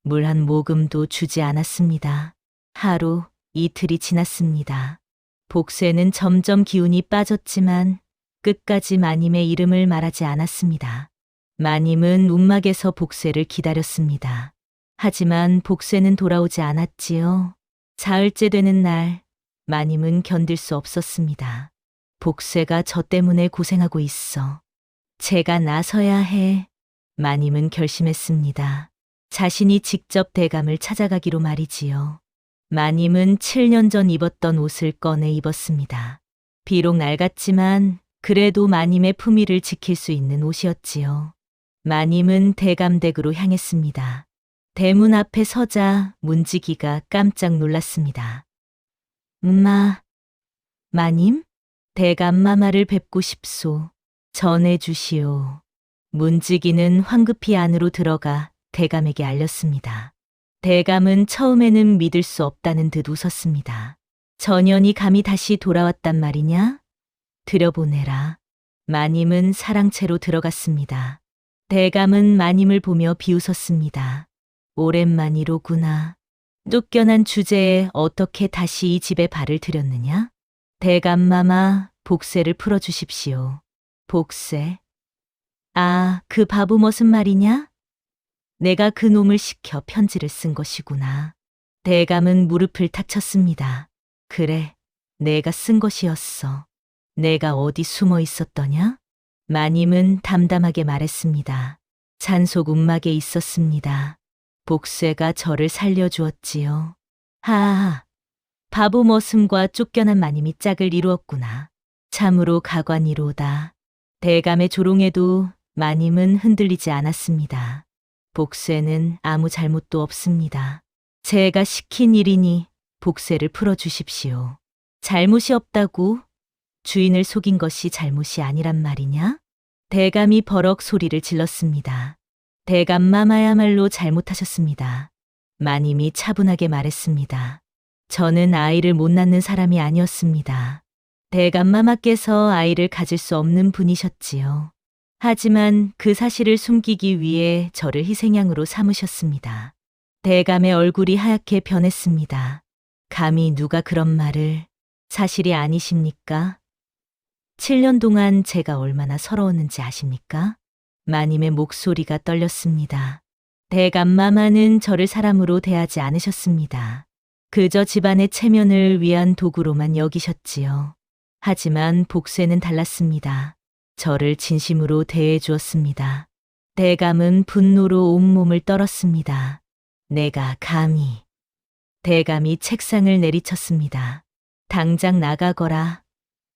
물 한 모금도 주지 않았습니다. 하루, 이틀이 지났습니다. 복쇠는 점점 기운이 빠졌지만 끝까지 마님의 이름을 말하지 않았습니다. 마님은 움막에서 복쇠를 기다렸습니다. 하지만 복쇠는 돌아오지 않았지요. 사흘째 되는 날, 마님은 견딜 수 없었습니다. 복쇠가 저 때문에 고생하고 있어. 제가 나서야 해. 마님은 결심했습니다. 자신이 직접 대감을 찾아가기로 말이지요. 마님은 7년 전 입었던 옷을 꺼내 입었습니다. 비록 낡았지만 그래도 마님의 품위를 지킬 수 있는 옷이었지요. 마님은 대감댁으로 향했습니다. 대문 앞에 서자 문지기가 깜짝 놀랐습니다. 마님? 대감마마를 뵙고 싶소. 전해주시오. 문지기는 황급히 안으로 들어가 대감에게 알렸습니다. 대감은 처음에는 믿을 수 없다는 듯 웃었습니다. 전연이 감히 다시 돌아왔단 말이냐? 들여보내라. 마님은 사랑채로 들어갔습니다. 대감은 마님을 보며 비웃었습니다. 오랜만이로구나. 쫓겨난 주제에 어떻게 다시 이 집에 발을 들였느냐? 대감마마, 복세를 풀어주십시오. 복세? 아, 그 바보 무슨 말이냐? 내가 그 놈을 시켜 편지를 쓴 것이구나. 대감은 무릎을 탁 쳤습니다. 그래, 내가 쓴 것이었어. 내가 어디 숨어 있었더냐? 마님은 담담하게 말했습니다. 산속 움막에 있었습니다. 복세가 저를 살려주었지요. 하하, 바보 머슴과 쫓겨난 마님이 짝을 이루었구나. 참으로 가관이로다. 대감의 조롱에도 마님은 흔들리지 않았습니다. 복세는 아무 잘못도 없습니다. 제가 시킨 일이니 복세를 풀어주십시오. 잘못이 없다고? 주인을 속인 것이 잘못이 아니란 말이냐? 대감이 버럭 소리를 질렀습니다. 대감마마야말로 잘못하셨습니다. 마님이 차분하게 말했습니다. 저는 아이를 못 낳는 사람이 아니었습니다. 대감마마께서 아이를 가질 수 없는 분이셨지요. 하지만 그 사실을 숨기기 위해 저를 희생양으로 삼으셨습니다. 대감의 얼굴이 하얗게 변했습니다. 감히 누가 그런 말을, 사실이 아니십니까? 7년 동안 제가 얼마나 서러웠는지 아십니까? 마님의 목소리가 떨렸습니다. 대감마마는 저를 사람으로 대하지 않으셨습니다. 그저 집안의 체면을 위한 도구로만 여기셨지요. 하지만 복세는 달랐습니다. 저를 진심으로 대해 주었습니다. 대감은 분노로 온몸을 떨었습니다. 내가 감히. 대감이 책상을 내리쳤습니다. 당장 나가거라.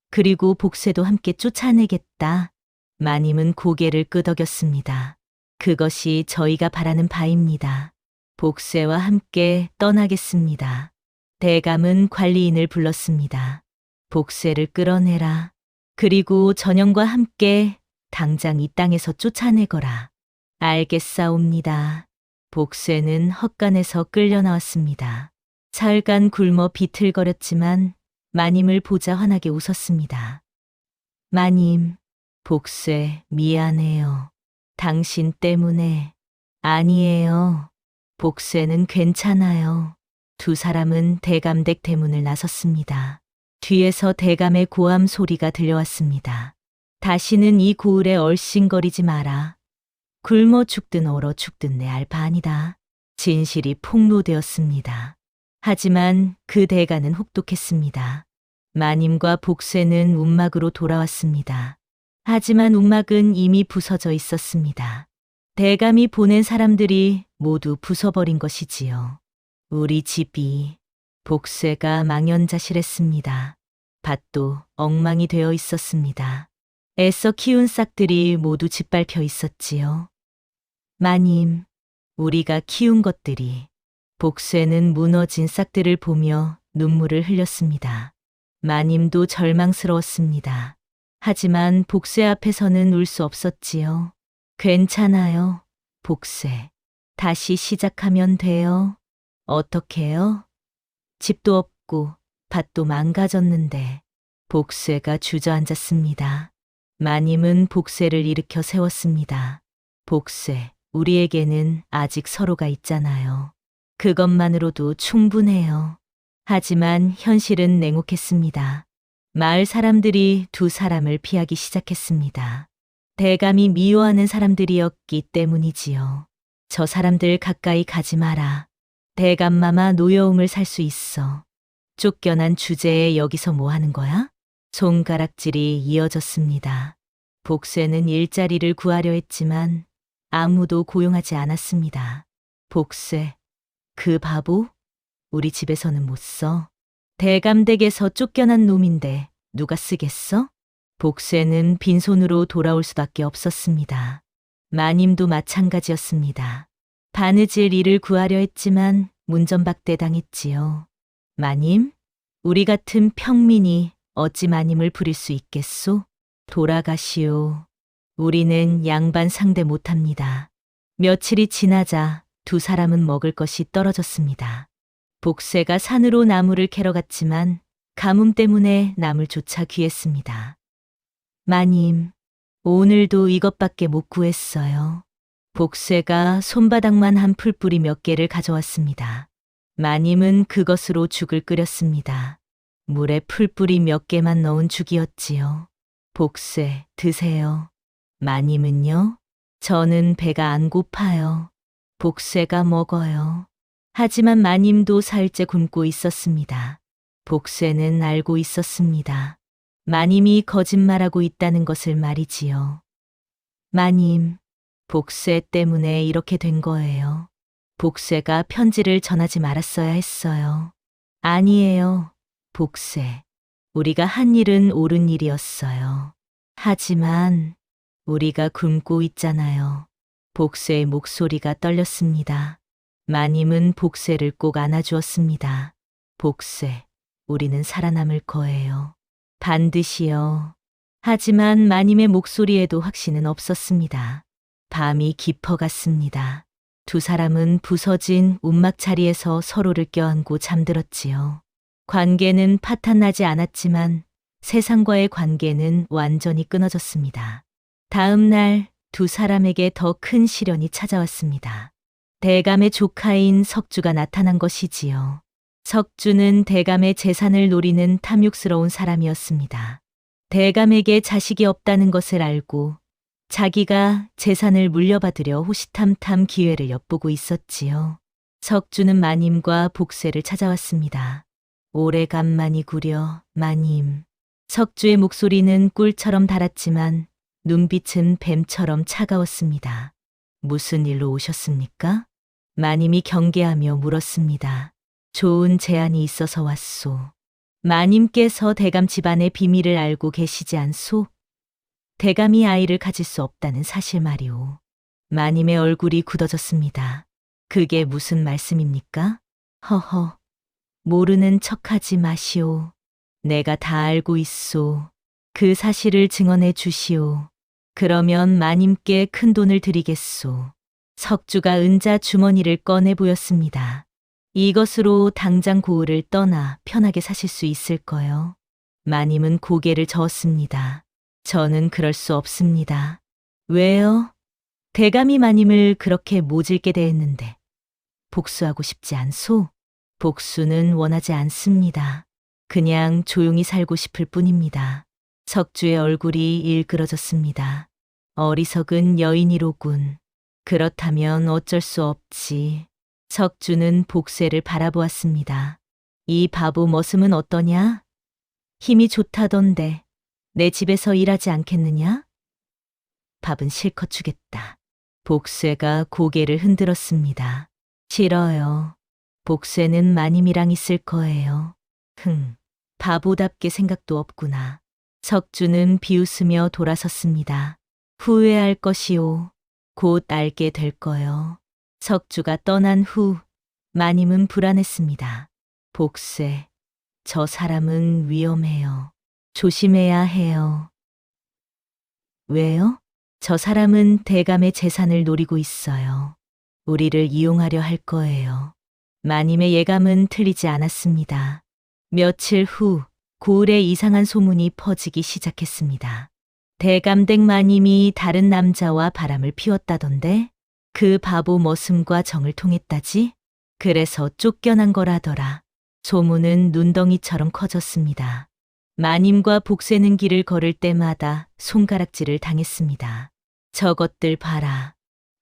그리고 복세도 함께 쫓아내겠다. 마님은 고개를 끄덕였습니다. 그것이 저희가 바라는 바입니다. 복세와 함께 떠나겠습니다. 대감은 관리인을 불렀습니다. 복세를 끌어내라. 그리고 전영과 함께 당장 이 땅에서 쫓아내거라. 알겠사옵니다. 복세는 헛간에서 끌려 나왔습니다. 사흘간 굶어 비틀거렸지만 마님을 보자 환하게 웃었습니다. 마님, 복세 미안해요. 당신 때문에. 아니에요. 복세는 괜찮아요. 두 사람은 대감댁 대문을 나섰습니다. 뒤에서 대감의 고함 소리가 들려왔습니다. 다시는 이 고을에 얼씬거리지 마라. 굶어 죽든 얼어 죽든 내 알 바 아니다. 진실이 폭로되었습니다. 하지만 그 대가는 혹독했습니다. 마님과 복세는 움막으로 돌아왔습니다. 하지만 움막은 이미 부서져 있었습니다. 대감이 보낸 사람들이 모두 부숴버린 것이지요. 우리 집이. 복세가 망연자실했습니다. 밭도 엉망이 되어 있었습니다. 애써 키운 싹들이 모두 짓밟혀 있었지요. 마님, 우리가 키운 것들이. 복세는 무너진 싹들을 보며 눈물을 흘렸습니다. 마님도 절망스러웠습니다. 하지만 복세 앞에서는 울 수 없었지요. 괜찮아요, 복세. 다시 시작하면 돼요. 어떻게요? 집도 없고 밭도 망가졌는데. 복세가 주저앉았습니다. 마님은 복세를 일으켜 세웠습니다. 복세, 우리에게는 아직 서로가 있잖아요. 그것만으로도 충분해요. 하지만 현실은 냉혹했습니다. 마을 사람들이 두 사람을 피하기 시작했습니다. 대감이 미워하는 사람들이었기 때문이지요. 저 사람들 가까이 가지 마라. 대감마마 노여움을 살 수 있어. 쫓겨난 주제에 여기서 뭐 하는 거야? 손가락질이 이어졌습니다. 복세는 일자리를 구하려 했지만 아무도 고용하지 않았습니다. 복세, 그 바보? 우리 집에서는 못 써. 대감댁에서 쫓겨난 놈인데 누가 쓰겠어? 복세는 빈손으로 돌아올 수밖에 없었습니다. 마님도 마찬가지였습니다. 바느질 일을 구하려 했지만 문전박대 당했지요. 마님, 우리 같은 평민이 어찌 마님을 부릴 수 있겠소? 돌아가시오. 우리는 양반 상대 못합니다. 며칠이 지나자 두 사람은 먹을 것이 떨어졌습니다. 복세가 산으로 나무를 캐러 갔지만 가뭄 때문에 나물조차 귀했습니다. 마님, 오늘도 이것밖에 못 구했어요. 복세가 손바닥만 한 풀뿌리 몇 개를 가져왔습니다. 마님은 그것으로 죽을 끓였습니다. 물에 풀뿌리 몇 개만 넣은 죽이었지요. 복세, 드세요. 마님은요? 저는 배가 안 고파요. 복세가 먹어요. 하지만 마님도 사흘째 굶고 있었습니다. 복세는 알고 있었습니다. 마님이 거짓말하고 있다는 것을 말이지요. 마님, 복세 때문에 이렇게 된 거예요. 복세가 편지를 전하지 말았어야 했어요. 아니에요, 복세. 우리가 한 일은 옳은 일이었어요. 하지만 우리가 굶고 있잖아요. 복세의 목소리가 떨렸습니다. 마님은 복세를 꼭 안아주었습니다. 복세, 우리는 살아남을 거예요. 반드시요. 하지만 마님의 목소리에도 확신은 없었습니다. 밤이 깊어갔습니다. 두 사람은 부서진 움막자리에서 서로를 껴안고 잠들었지요. 관계는 파탄나지 않았지만 세상과의 관계는 완전히 끊어졌습니다. 다음 날 두 사람에게 더 큰 시련이 찾아왔습니다. 대감의 조카인 석주가 나타난 것이지요. 석주는 대감의 재산을 노리는 탐욕스러운 사람이었습니다. 대감에게 자식이 없다는 것을 알고 자기가 재산을 물려받으려 호시탐탐 기회를 엿보고 있었지요. 석주는 마님과 복세를 찾아왔습니다. 오래간만이 구려, 마님. 석주의 목소리는 꿀처럼 달았지만 눈빛은 뱀처럼 차가웠습니다. 무슨 일로 오셨습니까? 마님이 경계하며 물었습니다. 좋은 제안이 있어서 왔소. 마님께서 대감 집안의 비밀을 알고 계시지 않소? 대감이 아이를 가질 수 없다는 사실 말이오. 마님의 얼굴이 굳어졌습니다. 그게 무슨 말씀입니까? 허허, 모르는 척하지 마시오. 내가 다 알고 있소. 그 사실을 증언해 주시오. 그러면 마님께 큰 돈을 드리겠소. 석주가 은자 주머니를 꺼내 보였습니다. 이것으로 당장 고을을 떠나 편하게 사실 수 있을 거요. 마님은 고개를 저었습니다. 저는 그럴 수 없습니다. 왜요? 대감이 마님을 그렇게 모질게 대했는데 복수하고 싶지 않소? 복수는 원하지 않습니다. 그냥 조용히 살고 싶을 뿐입니다. 석주의 얼굴이 일그러졌습니다. 어리석은 여인이로군. 그렇다면 어쩔 수 없지. 석주는 복세를 바라보았습니다. 이 바보 머슴은 어떠냐? 힘이 좋다던데 내 집에서 일하지 않겠느냐? 밥은 실컷 주겠다. 복세가 고개를 흔들었습니다. 싫어요. 복세는 마님이랑 있을 거예요. 바보답게 생각도 없구나. 석주는 비웃으며 돌아섰습니다. 후회할 것이오. 곧 알게 될 거요. 석주가 떠난 후 마님은 불안했습니다. 복세, 저 사람은 위험해요. 조심해야 해요. 왜요? 저 사람은 대감의 재산을 노리고 있어요. 우리를 이용하려 할 거예요. 마님의 예감은 틀리지 않았습니다. 며칠 후 고을에 이상한 소문이 퍼지기 시작했습니다. 대감댁 마님이 다른 남자와 바람을 피웠다던데 그 바보 머슴과 정을 통했다지? 그래서 쫓겨난 거라더라. 소문은 눈덩이처럼 커졌습니다. 마님과 복세는 길을 걸을 때마다 손가락질을 당했습니다. 저것들 봐라.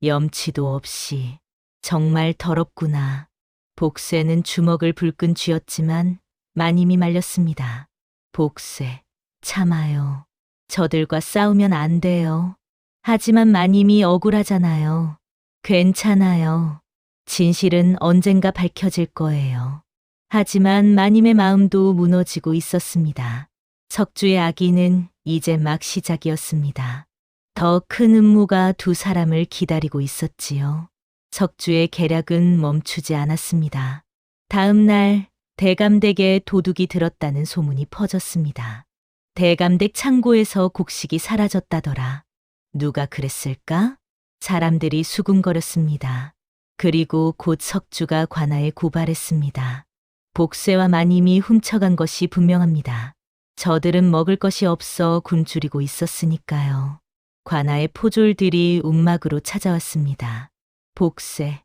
염치도 없이. 정말 더럽구나. 복세는 주먹을 불끈 쥐었지만 마님이 말렸습니다. 복세, 참아요. 저들과 싸우면 안 돼요. 하지만 마님이 억울하잖아요. 괜찮아요. 진실은 언젠가 밝혀질 거예요. 하지만 마님의 마음도 무너지고 있었습니다. 석주의 악의는 이제 막 시작이었습니다. 더 큰 음모가 두 사람을 기다리고 있었지요. 석주의 계략은 멈추지 않았습니다. 다음 날 대감댁에 도둑이 들었다는 소문이 퍼졌습니다. 대감댁 창고에서 곡식이 사라졌다더라. 누가 그랬을까? 사람들이 수군거렸습니다. 그리고 곧 석주가 관아에 고발했습니다. 복세와 마님이 훔쳐간 것이 분명합니다. 저들은 먹을 것이 없어 굶주리고 있었으니까요. 관아의 포졸들이 움막으로 찾아왔습니다. 복세,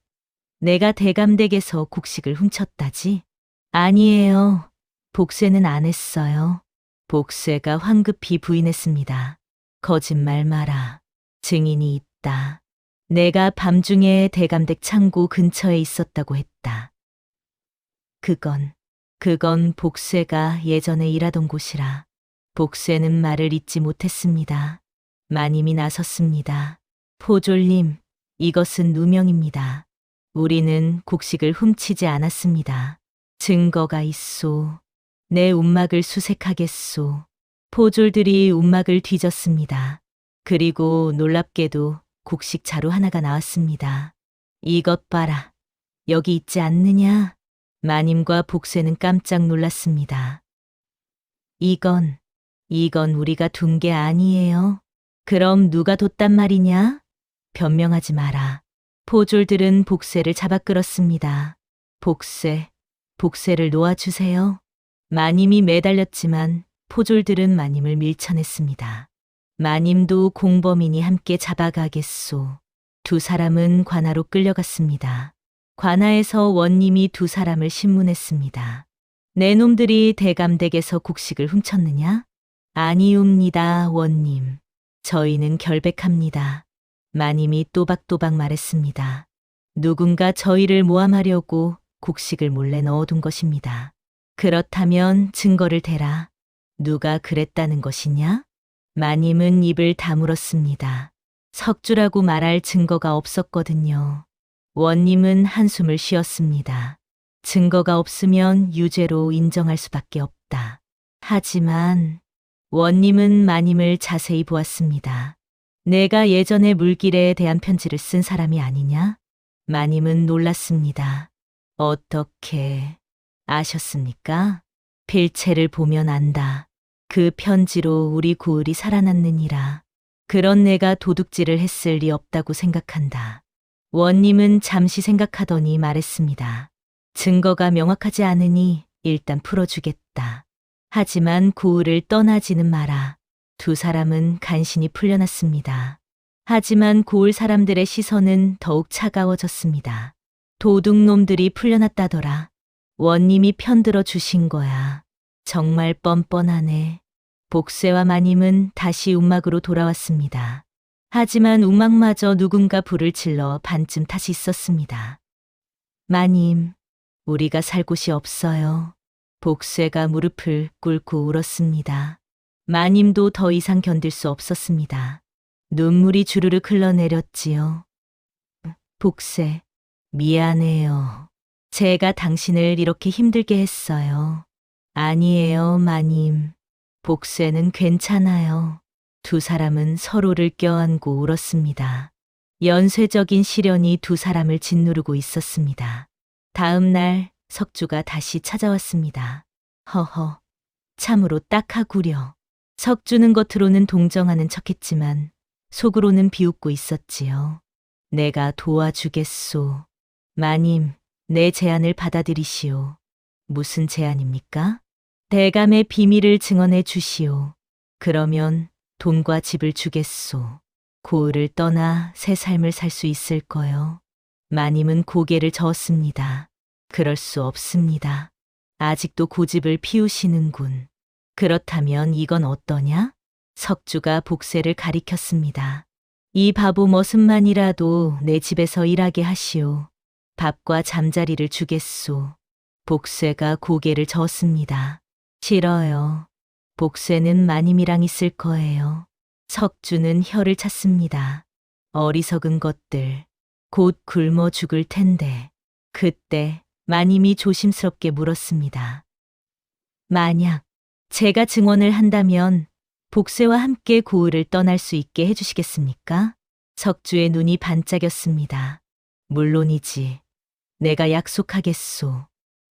내가 대감댁에서 곡식을 훔쳤다지? 아니에요. 복세는 안 했어요. 복세가 황급히 부인했습니다. 거짓말 마라. 증인이 있다. 내가 밤중에 대감댁 창고 근처에 있었다고 했다. 그건 복세가 예전에 일하던 곳이라. 복세는 말을 잇지 못했습니다. 마님이 나섰습니다. 포졸님, 이것은 누명입니다. 우리는 곡식을 훔치지 않았습니다. 증거가 있소. 내 움막을 수색하겠소. 포졸들이 움막을 뒤졌습니다. 그리고 놀랍게도 곡식 자루 하나가 나왔습니다. 이것 봐라. 여기 있지 않느냐? 마님과 복세는 깜짝 놀랐습니다. 이건 우리가 둔 게 아니에요. 그럼 누가 뒀단 말이냐? 변명하지 마라. 포졸들은 복세를 잡아 끌었습니다. 복세를 놓아주세요. 마님이 매달렸지만 포졸들은 마님을 밀쳐냈습니다. 마님도 공범인이 함께 잡아가겠소. 두 사람은 관아로 끌려갔습니다. 관아에서 원님이 두 사람을 신문했습니다. 내 놈들이 대감댁에서 곡식을 훔쳤느냐? 아니옵니다, 원님. 저희는 결백합니다. 마님이 또박또박 말했습니다. 누군가 저희를 모함하려고 곡식을 몰래 넣어둔 것입니다. 그렇다면 증거를 대라. 누가 그랬다는 것이냐? 마님은 입을 다물었습니다. 석주라고 말할 증거가 없었거든요. 원님은 한숨을 쉬었습니다. 증거가 없으면 유죄로 인정할 수밖에 없다. 하지만 원님은 마님을 자세히 보았습니다. 내가 예전에 물길에 대한 편지를 쓴 사람이 아니냐? 마님은 놀랐습니다. 어떻게 아셨습니까? 필체를 보면 안다. 그 편지로 우리 고을이 살아났느니라. 그런 내가 도둑질을 했을 리 없다고 생각한다. 원님은 잠시 생각하더니 말했습니다. 증거가 명확하지 않으니 일단 풀어주겠다. 하지만 고을을 떠나지는 마라. 두 사람은 간신히 풀려났습니다. 하지만 고을 사람들의 시선은 더욱 차가워졌습니다. 도둑놈들이 풀려났다더라. 원님이 편들어 주신 거야. 정말 뻔뻔하네. 복세와 마님은 다시 움막으로 돌아왔습니다. 하지만 움막마저 누군가 불을 질러 반쯤 다시 있었습니다. 마님, 우리가 살 곳이 없어요. 복세가 무릎을 꿇고 울었습니다. 마님도 더 이상 견딜 수 없었습니다. 눈물이 주르륵 흘러내렸지요. 복세, 미안해요. 제가 당신을 이렇게 힘들게 했어요. 아니에요, 마님. 복세는 괜찮아요. 두 사람은 서로를 껴안고 울었습니다. 연쇄적인 시련이 두 사람을 짓누르고 있었습니다. 다음 날 석주가 다시 찾아왔습니다. 허허, 참으로 딱하구려. 석주는 겉으로는 동정하는 척했지만 속으로는 비웃고 있었지요. 내가 도와주겠소. 마님, 내 제안을 받아들이시오. 무슨 제안입니까? 대감의 비밀을 증언해 주시오. 그러면 돈과 집을 주겠소. 고을을 떠나 새 삶을 살 수 있을 거요. 마님은 고개를 저었습니다. 그럴 수 없습니다. 아직도 고집을 피우시는군. 그렇다면 이건 어떠냐? 석주가 복세를 가리켰습니다. 이 바보 머슴만이라도 내 집에서 일하게 하시오. 밥과 잠자리를 주겠소. 복세가 고개를 저었습니다. 싫어요. 복세는 마님이랑 있을 거예요. 석주는 혀를 찼습니다. 어리석은 것들. 곧 굶어 죽을 텐데. 그때 마님이 조심스럽게 물었습니다. 만약 제가 증언을 한다면 복세와 함께 고을을 떠날 수 있게 해주시겠습니까? 석주의 눈이 반짝였습니다. 물론이지. 내가 약속하겠소.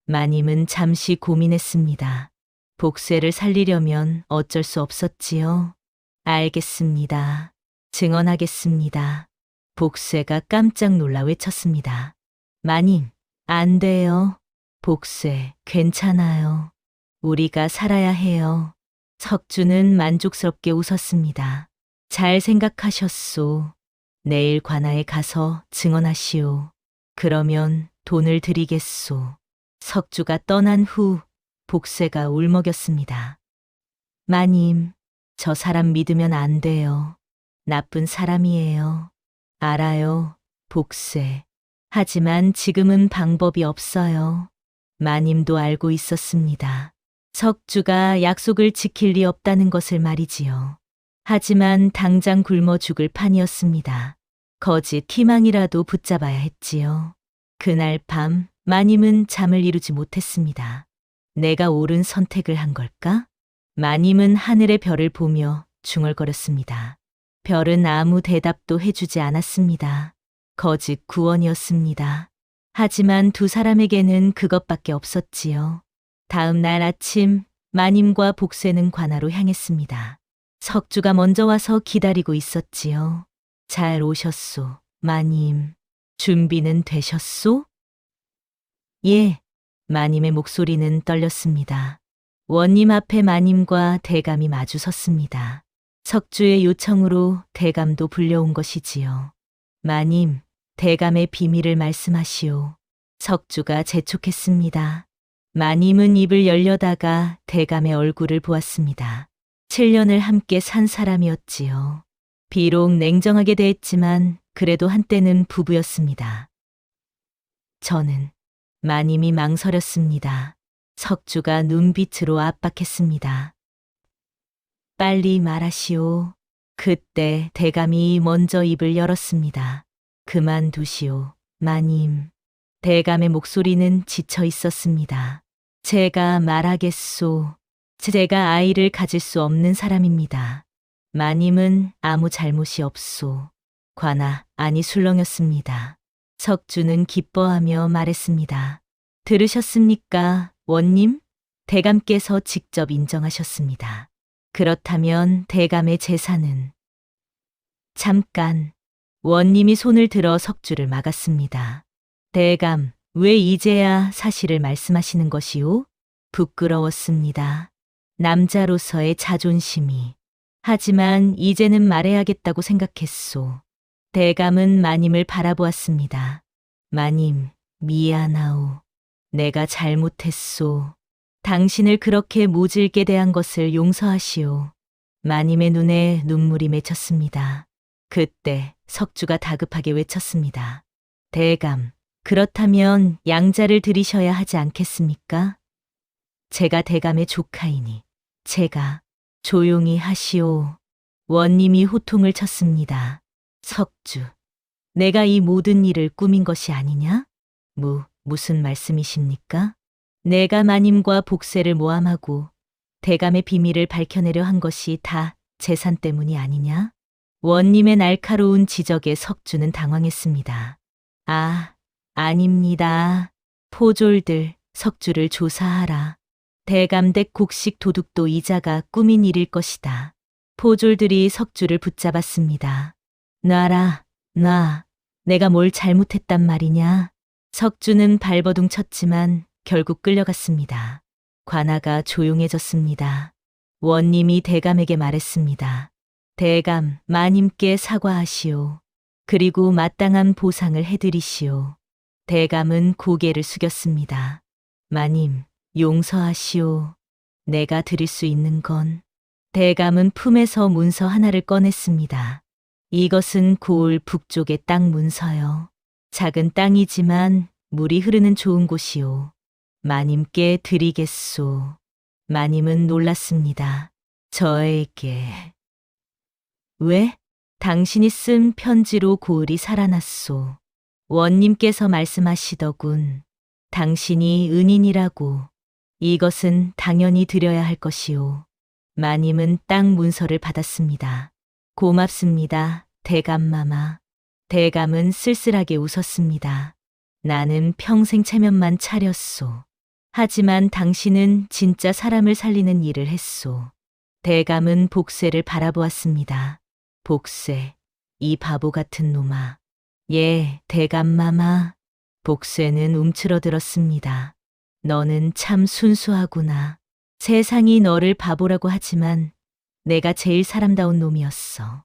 마님은 잠시 고민했습니다. 복세를 살리려면 어쩔 수 없었지요. 알겠습니다. 증언하겠습니다. 복세가 깜짝 놀라 외쳤습니다. 마님, 안 돼요. 복세, 괜찮아요. 우리가 살아야 해요. 석주는 만족스럽게 웃었습니다. 잘 생각하셨소. 내일 관아에 가서 증언하시오. 그러면 돈을 드리겠소. 석주가 떠난 후 복세가 울먹였습니다. 마님, 저 사람 믿으면 안 돼요. 나쁜 사람이에요. 알아요, 복세. 하지만 지금은 방법이 없어요. 마님도 알고 있었습니다. 석주가 약속을 지킬 리 없다는 것을 말이지요. 하지만 당장 굶어 죽을 판이었습니다. 거짓 희망이라도 붙잡아야 했지요. 그날 밤 마님은 잠을 이루지 못했습니다. 내가 옳은 선택을 한 걸까? 마님은 하늘의 별을 보며 중얼거렸습니다. 별은 아무 대답도 해주지 않았습니다. 거짓 구원이었습니다. 하지만 두 사람에게는 그것밖에 없었지요. 다음 날 아침 마님과 복세는 관아로 향했습니다. 석주가 먼저 와서 기다리고 있었지요. 잘 오셨소, 마님. 준비는 되셨소? 예. 마님의 목소리는 떨렸습니다. 원님 앞에 마님과 대감이 마주 섰습니다. 석주의 요청으로 대감도 불려온 것이지요. 마님, 대감의 비밀을 말씀하시오. 석주가 재촉했습니다. 마님은 입을 열려다가 대감의 얼굴을 보았습니다. 7년을 함께 산 사람이었지요. 비록 냉정하게 대했지만 그래도 한때는 부부였습니다. 저는 마님이 망설였습니다. 석주가 눈빛으로 압박했습니다. 빨리 말하시오. 그때 대감이 먼저 입을 열었습니다. 그만두시오, 마님. 대감의 목소리는 지쳐 있었습니다. 제가 말하겠소. 제가 아이를 가질 수 없는 사람입니다. 마님은 아무 잘못이 없소. 관아, 아니 술렁였습니다. 석주는 기뻐하며 말했습니다. 들으셨습니까, 원님? 대감께서 직접 인정하셨습니다. 그렇다면 대감의 재산은? 잠깐, 원님이 손을 들어 석주를 막았습니다. 대감, 왜 이제야 사실을 말씀하시는 것이오? 부끄러웠습니다. 남자로서의 자존심이. 하지만 이제는 말해야겠다고 생각했소. 대감은 마님을 바라보았습니다. 마님, 미안하오. 내가 잘못했소. 당신을 그렇게 모질게 대한 것을 용서하시오. 마님의 눈에 눈물이 맺혔습니다. 그때 석주가 다급하게 외쳤습니다. 대감, 그렇다면 양자를 들이셔야 하지 않겠습니까? 제가 대감의 조카이니 제가 조용히 하시오. 원님이 호통을 쳤습니다. 석주, 내가 이 모든 일을 꾸민 것이 아니냐? 무슨 말씀이십니까? 내가 마님과 복세를 모함하고 대감의 비밀을 밝혀내려 한 것이 다 재산 때문이 아니냐? 원님의 날카로운 지적에 석주는 당황했습니다. 아, 아닙니다. 포졸들, 석주를 조사하라. 대감댁 곡식 도둑도 이자가 꾸민 일일 것이다. 포졸들이 석주를 붙잡았습니다. 놔라, 놔. 내가 뭘 잘못했단 말이냐? 석주는 발버둥 쳤지만 결국 끌려갔습니다. 관아가 조용해졌습니다. 원님이 대감에게 말했습니다. 대감, 마님께 사과하시오. 그리고 마땅한 보상을 해드리시오. 대감은 고개를 숙였습니다. 마님, 용서하시오. 내가 드릴 수 있는 건. 대감은 품에서 문서 하나를 꺼냈습니다. 이것은 고을 북쪽의 땅 문서요. 작은 땅이지만 물이 흐르는 좋은 곳이오. 마님께 드리겠소. 마님은 놀랐습니다. 저에게. 왜? 당신이 쓴 편지로 고을이 살아났소. 원님께서 말씀하시더군. 당신이 은인이라고. 이것은 당연히 드려야 할 것이오. 마님은 땅 문서를 받았습니다. 고맙습니다, 대감마마. 대감은 쓸쓸하게 웃었습니다. 나는 평생 체면만 차렸소. 하지만 당신은 진짜 사람을 살리는 일을 했소. 대감은 복세를 바라보았습니다. 복세, 이 바보 같은 놈아. 예, 대감마마. 복쇠는 움츠러들었습니다. 너는 참 순수하구나. 세상이 너를 바보라고 하지만 내가 제일 사람다운 놈이었어.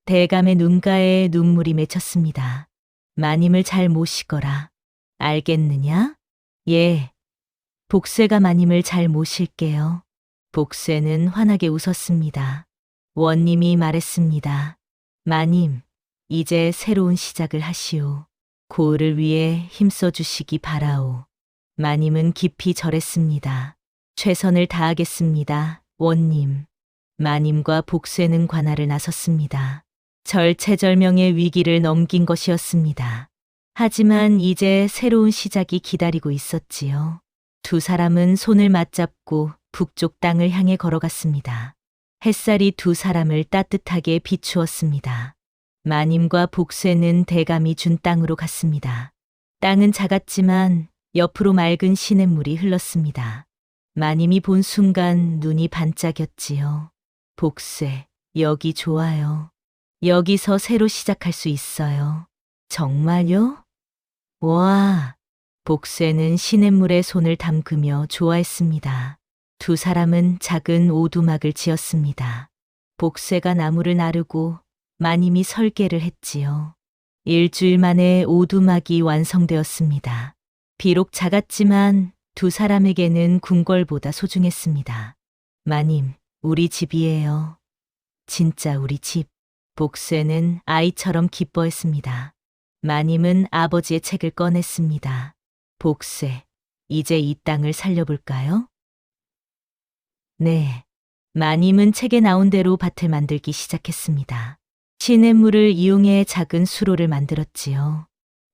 대감의 눈가에 눈물이 맺혔습니다. 마님을 잘 모시거라. 알겠느냐? 예. 복쇠가 마님을 잘 모실게요. 복쇠는 환하게 웃었습니다. 원님이 말했습니다. 마님, 이제 새로운 시작을 하시오. 고을을 위해 힘써 주시기 바라오. 마님은 깊이 절했습니다. 최선을 다하겠습니다, 원님. 마님과 복쇠는 관할을 나섰습니다. 절체절명의 위기를 넘긴 것이었습니다. 하지만 이제 새로운 시작이 기다리고 있었지요. 두 사람은 손을 맞잡고 북쪽 땅을 향해 걸어갔습니다. 햇살이 두 사람을 따뜻하게 비추었습니다. 마님과 복쇠는 대감이 준 땅으로 갔습니다. 땅은 작았지만 옆으로 맑은 시냇물이 흘렀습니다. 마님이 본 순간 눈이 반짝였지요. 복쇠, 여기 좋아요. 여기서 새로 시작할 수 있어요. 정말요? 와, 복쇠는 시냇물에 손을 담그며 좋아했습니다. 두 사람은 작은 오두막을 지었습니다. 복쇠가 나무를 나르고 마님이 설계를 했지요. 일주일 만에 오두막이 완성되었습니다. 비록 작았지만 두 사람에게는 궁궐보다 소중했습니다. 마님, 우리 집이에요. 진짜 우리 집. 복쇠는 아이처럼 기뻐했습니다. 마님은 아버지의 책을 꺼냈습니다. 복쇠, 이제 이 땅을 살려볼까요? 네. 마님은 책에 나온 대로 밭을 만들기 시작했습니다. 시냇물을 이용해 작은 수로를 만들었지요.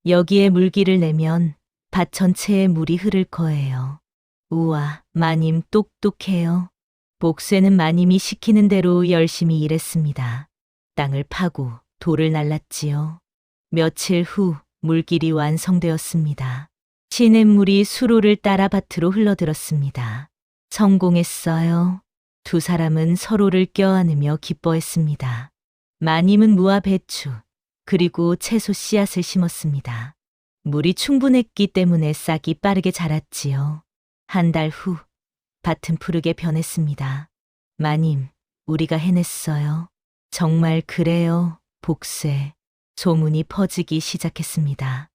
여기에 물기를 내면 밭 전체에 물이 흐를 거예요. 우와, 마님 똑똑해요. 복쇠는 마님이 시키는 대로 열심히 일했습니다. 땅을 파고 돌을 날랐지요. 며칠 후 물길이 완성되었습니다. 시냇물이 수로를 따라 밭으로 흘러들었습니다. 성공했어요. 두 사람은 서로를 껴안으며 기뻐했습니다. 마님은 무와 배추, 그리고 채소 씨앗을 심었습니다. 물이 충분했기 때문에 싹이 빠르게 자랐지요. 한 달 후, 밭은 푸르게 변했습니다. 마님, 우리가 해냈어요. 정말 그래요, 복쇠. 소문이 퍼지기 시작했습니다.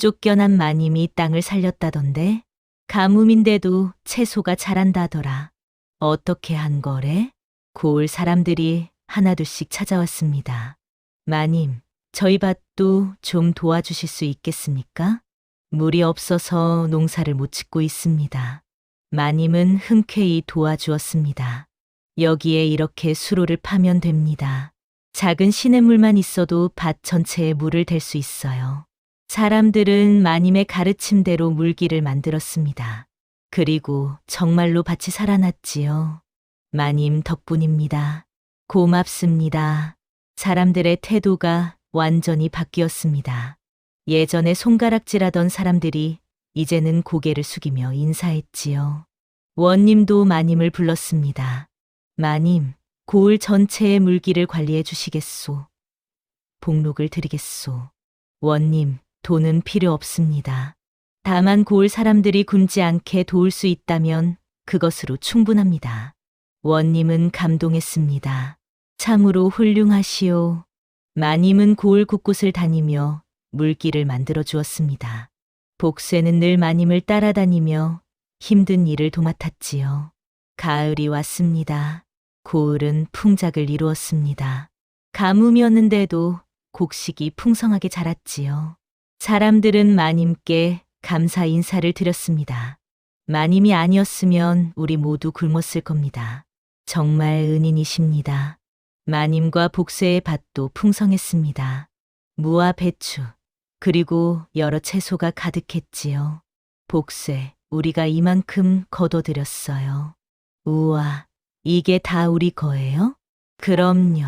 쫓겨난 마님이 땅을 살렸다던데? 가뭄인데도 채소가 자란다더라. 어떻게 한 거래? 고을 사람들이 하나둘씩 찾아왔습니다. 마님, 저희 밭도 좀 도와주실 수 있겠습니까? 물이 없어서 농사를 못 짓고 있습니다. 마님은 흔쾌히 도와주었습니다. 여기에 이렇게 수로를 파면 됩니다. 작은 시냇물만 있어도 밭 전체에 물을 댈 수 있어요. 사람들은 마님의 가르침대로 물길을 만들었습니다. 그리고 정말로 밭이 살아났지요. 마님 덕분입니다. 고맙습니다. 사람들의 태도가 완전히 바뀌었습니다. 예전에 손가락질하던 사람들이 이제는 고개를 숙이며 인사했지요. 원님도 마님을 불렀습니다. 마님, 고을 전체의 물길을 관리해 주시겠소. 복록을 드리겠소. 원님, 돈은 필요 없습니다. 다만 고을 사람들이 굶지 않게 도울 수 있다면 그것으로 충분합니다. 원님은 감동했습니다. 참으로 훌륭하시오. 마님은 고을 곳곳을 다니며 물길을 만들어 주었습니다. 복쇠는 늘 마님을 따라다니며 힘든 일을 도맡았지요. 가을이 왔습니다. 고을은 풍작을 이루었습니다. 가뭄이었는데도 곡식이 풍성하게 자랐지요. 사람들은 마님께 감사 인사를 드렸습니다. 마님이 아니었으면 우리 모두 굶었을 겁니다. 정말 은인이십니다. 마님과 복쇠의 밭도 풍성했습니다. 무와 배추, 그리고 여러 채소가 가득했지요. 복쇠, 우리가 이만큼 거둬들였어요. 우와, 이게 다 우리 거예요? 그럼요.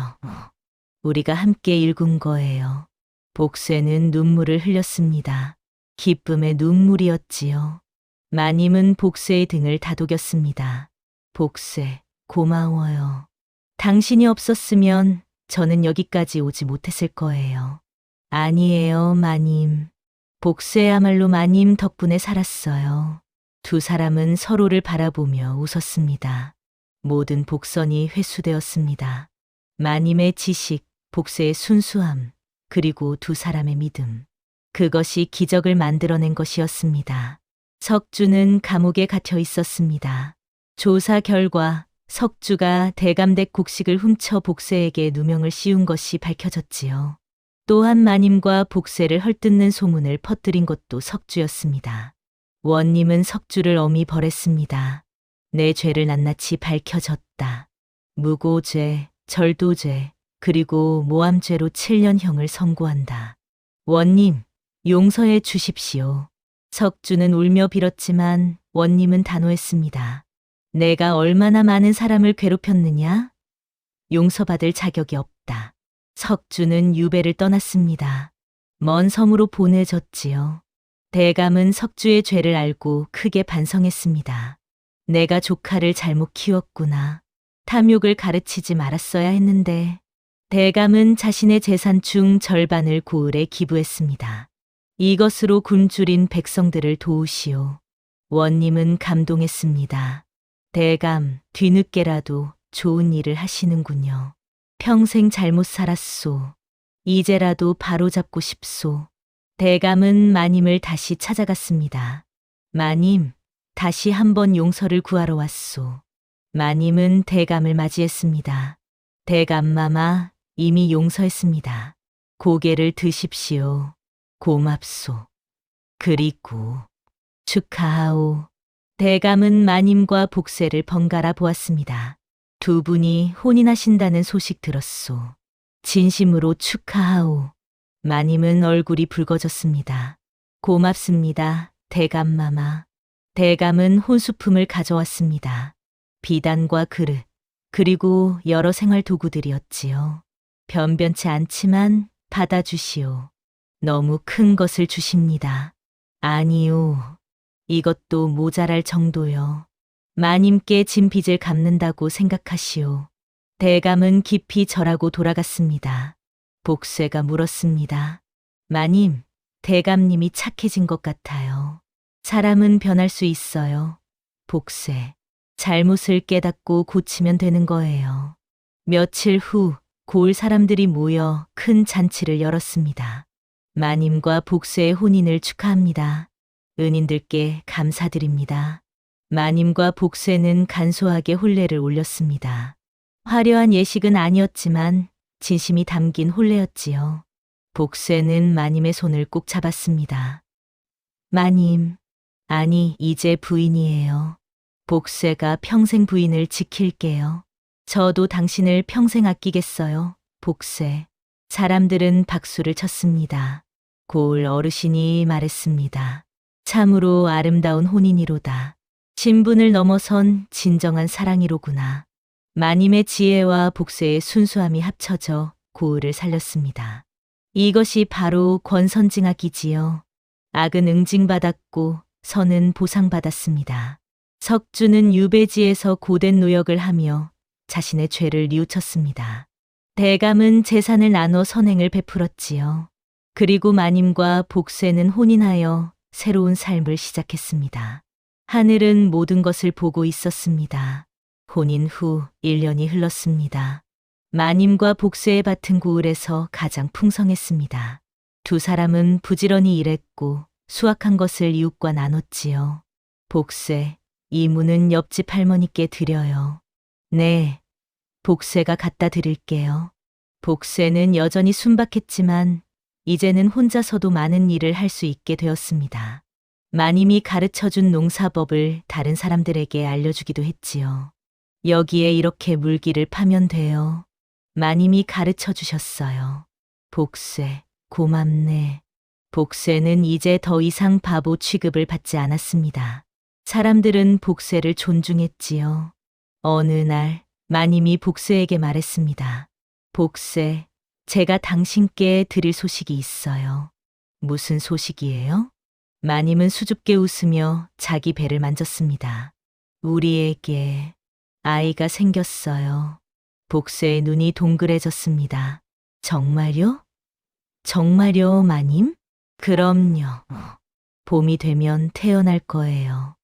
우리가 함께 일군 거예요. 복쇠는 눈물을 흘렸습니다. 기쁨의 눈물이었지요. 마님은 복쇠의 등을 다독였습니다. 복쇠, 고마워요. 당신이 없었으면 저는 여기까지 오지 못했을 거예요. 아니에요, 마님. 복수야말로 마님 덕분에 살았어요. 두 사람은 서로를 바라보며 웃었습니다. 모든 복선이 회수되었습니다. 마님의 지식, 복수의 순수함, 그리고 두 사람의 믿음. 그것이 기적을 만들어낸 것이었습니다. 석주는 감옥에 갇혀 있었습니다. 조사 결과 석주가 대감댁 곡식을 훔쳐 복세에게 누명을 씌운 것이 밝혀졌지요. 또한 마님과 복세를 헐뜯는 소문을 퍼뜨린 것도 석주였습니다. 원님은 석주를 엄히 벌했습니다. 내 죄를 낱낱이 밝혀졌다. 무고죄, 절도죄, 그리고 모함죄로 7년형을 선고한다. 원님, 용서해 주십시오. 석주는 울며 빌었지만 원님은 단호했습니다. 내가 얼마나 많은 사람을 괴롭혔느냐? 용서받을 자격이 없다. 석주는 유배를 떠났습니다. 먼 섬으로 보내졌지요. 대감은 석주의 죄를 알고 크게 반성했습니다. 내가 조카를 잘못 키웠구나. 탐욕을 가르치지 말았어야 했는데. 대감은 자신의 재산 중 절반을 고을에 기부했습니다. 이것으로 굶주린 백성들을 도우시오. 원님은 감동했습니다. 대감, 뒤늦게라도 좋은 일을 하시는군요. 평생 잘못 살았소. 이제라도 바로잡고 싶소. 대감은 마님을 다시 찾아갔습니다. 마님, 다시 한번 용서를 구하러 왔소. 마님은 대감을 맞이했습니다. 대감마마, 이미 용서했습니다. 고개를 드십시오. 고맙소. 그리고 축하하오. 대감은 마님과 복세를 번갈아 보았습니다. 두 분이 혼인하신다는 소식 들었소. 진심으로 축하하오. 마님은 얼굴이 붉어졌습니다. 고맙습니다, 대감마마. 대감은 혼수품을 가져왔습니다. 비단과 그릇, 그리고 여러 생활 도구들이었지요. 변변치 않지만 받아주시오. 너무 큰 것을 주십니다. 아니요. 이것도 모자랄 정도요. 마님께 진 빚을 갚는다고 생각하시오. 대감은 깊이 절하고 돌아갔습니다. 복세가 물었습니다. 마님, 대감님이 착해진 것 같아요. 사람은 변할 수 있어요. 복세, 잘못을 깨닫고 고치면 되는 거예요. 며칠 후 고을 사람들이 모여 큰 잔치를 열었습니다. 마님과 복세의 혼인을 축하합니다. 은인들께 감사드립니다. 마님과 복세는 간소하게 혼례를 올렸습니다. 화려한 예식은 아니었지만 진심이 담긴 혼례였지요. 복세는 마님의 손을 꼭 잡았습니다. 마님, 아니 이제 부인이에요. 복세가 평생 부인을 지킬게요. 저도 당신을 평생 아끼겠어요, 복세. 사람들은 박수를 쳤습니다. 고을 어르신이 말했습니다. 참으로 아름다운 혼인이로다. 신분을 넘어선 진정한 사랑이로구나. 마님의 지혜와 복세의 순수함이 합쳐져 고을을 살렸습니다. 이것이 바로 권선징악이지요. 악은 응징받았고 선은 보상받았습니다. 석주는 유배지에서 고된 노역을 하며 자신의 죄를 뉘우쳤습니다. 대감은 재산을 나눠 선행을 베풀었지요. 그리고 마님과 복세는 혼인하여 새로운 삶을 시작했습니다. 하늘은 모든 것을 보고 있었습니다. 혼인 후 1년이 흘렀습니다. 마님과 복세의 밭은 고을에서 가장 풍성했습니다. 두 사람은 부지런히 일했고 수확한 것을 이웃과 나눴지요. 복세, 이 무는 옆집 할머니께 드려요. 네, 복세가 갖다 드릴게요. 복세는 여전히 순박했지만 이제는 혼자서도 많은 일을 할 수 있게 되었습니다. 마님이 가르쳐준 농사법을 다른 사람들에게 알려주기도 했지요. 여기에 이렇게 물기를 파면 돼요. 마님이 가르쳐 주셨어요. 복세, 고맙네. 복세는 이제 더 이상 바보 취급을 받지 않았습니다. 사람들은 복세를 존중했지요. 어느 날 마님이 복세에게 말했습니다. 복세, 제가 당신께 드릴 소식이 있어요. 무슨 소식이에요? 마님은 수줍게 웃으며 자기 배를 만졌습니다. 우리에게 아이가 생겼어요. 복세의 눈이 동그래졌습니다. 정말요? 정말요, 마님? 그럼요. 봄이 되면 태어날 거예요.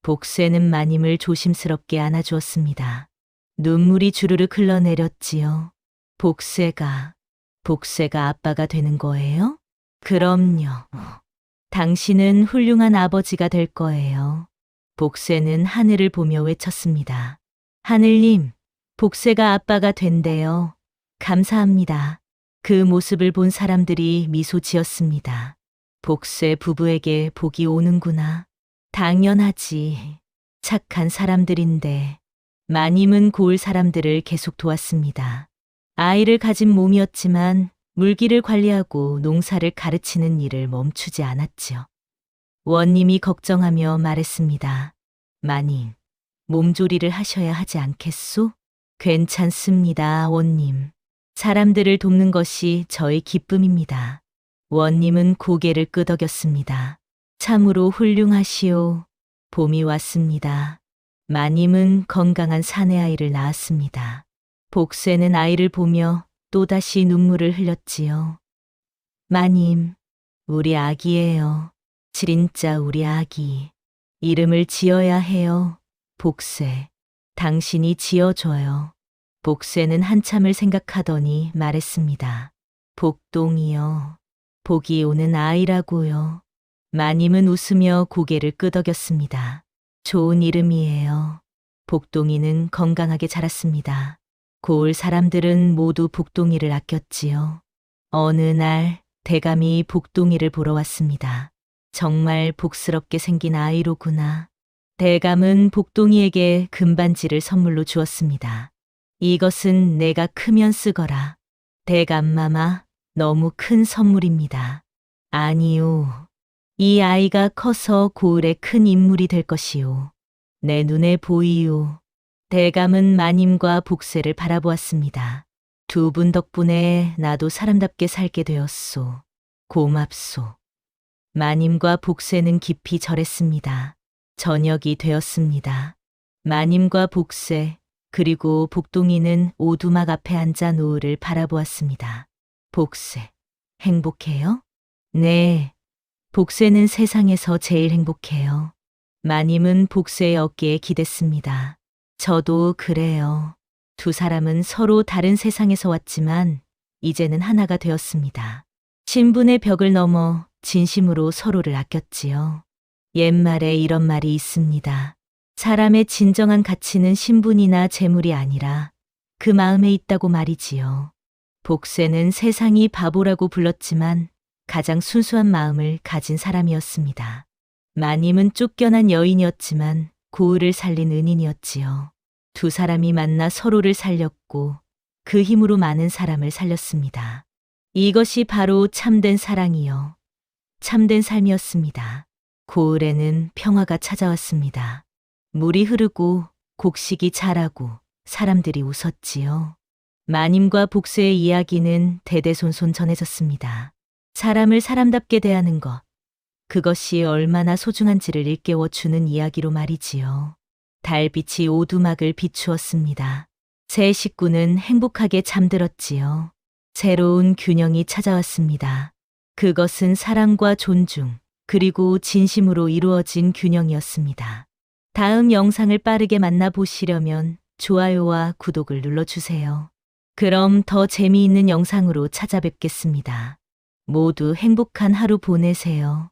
복쇠는 마님을 조심스럽게 안아주었습니다. 눈물이 주르륵 흘러내렸지요. 복쇠가 아빠가 되는 거예요? 그럼요. 당신은 훌륭한 아버지가 될 거예요. 복쇠는 하늘을 보며 외쳤습니다. 하늘님, 복쇠가 아빠가 된대요. 감사합니다. 그 모습을 본 사람들이 미소 지었습니다. 복쇠 부부에게 복이 오는구나. 당연하지. 착한 사람들인데. 마님은 고을 사람들을 계속 도왔습니다. 아이를 가진 몸이었지만 물기를 관리하고 농사를 가르치는 일을 멈추지 않았지요. 원님이 걱정하며 말했습니다. 마님, 몸조리를 하셔야 하지 않겠소? 괜찮습니다, 원님. 사람들을 돕는 것이 저의 기쁨입니다. 원님은 고개를 끄덕였습니다. 참으로 훌륭하시오. 봄이 왔습니다. 마님은 건강한 사내 아이를 낳았습니다. 복쇠는 아이를 보며 또다시 눈물을 흘렸지요. 마님, 우리 아기예요. 진짜 우리 아기. 이름을 지어야 해요. 복쇠, 당신이 지어줘요. 복쇠는 한참을 생각하더니 말했습니다. 복동이요. 복이 오는 아이라고요. 마님은 웃으며 고개를 끄덕였습니다. 좋은 이름이에요. 복동이는 건강하게 자랐습니다. 고을 사람들은 모두 복동이를 아꼈지요. 어느 날 대감이 복동이를 보러 왔습니다. 정말 복스럽게 생긴 아이로구나. 대감은 복동이에게 금반지를 선물로 주었습니다. 이것은 내가 크면 쓰거라. 대감마마, 너무 큰 선물입니다. 아니요. 이 아이가 커서 고을의 큰 인물이 될 것이요. 내 눈에 보이요. 대감은 마님과 복쇠를 바라보았습니다. 두 분 덕분에 나도 사람답게 살게 되었소. 고맙소. 마님과 복쇠는 깊이 절했습니다. 저녁이 되었습니다. 마님과 복쇠, 그리고 복동이는 오두막 앞에 앉아 노을을 바라보았습니다. 복쇠, 행복해요? 네. 복쇠는 세상에서 제일 행복해요. 마님은 복쇠의 어깨에 기댔습니다. 저도 그래요. 두 사람은 서로 다른 세상에서 왔지만 이제는 하나가 되었습니다. 신분의 벽을 넘어 진심으로 서로를 아꼈지요. 옛말에 이런 말이 있습니다. 사람의 진정한 가치는 신분이나 재물이 아니라 그 마음에 있다고 말이지요. 복쇠는 세상이 바보라고 불렀지만 가장 순수한 마음을 가진 사람이었습니다. 마님은 쫓겨난 여인이었지만 고을을 살린 은인이었지요. 두 사람이 만나 서로를 살렸고 그 힘으로 많은 사람을 살렸습니다. 이것이 바로 참된 사랑이요. 참된 삶이었습니다. 고을에는 평화가 찾아왔습니다. 물이 흐르고 곡식이 자라고 사람들이 웃었지요. 마님과 복쇠의 이야기는 대대손손 전해졌습니다. 사람을 사람답게 대하는 것, 그것이 얼마나 소중한지를 일깨워 주는 이야기로 말이지요. 달빛이 오두막을 비추었습니다. 세 식구는 행복하게 잠들었지요. 새로운 균형이 찾아왔습니다. 그것은 사랑과 존중, 그리고 진심으로 이루어진 균형이었습니다. 다음 영상을 빠르게 만나보시려면 좋아요와 구독을 눌러주세요. 그럼 더 재미있는 영상으로 찾아뵙겠습니다. 모두 행복한 하루 보내세요.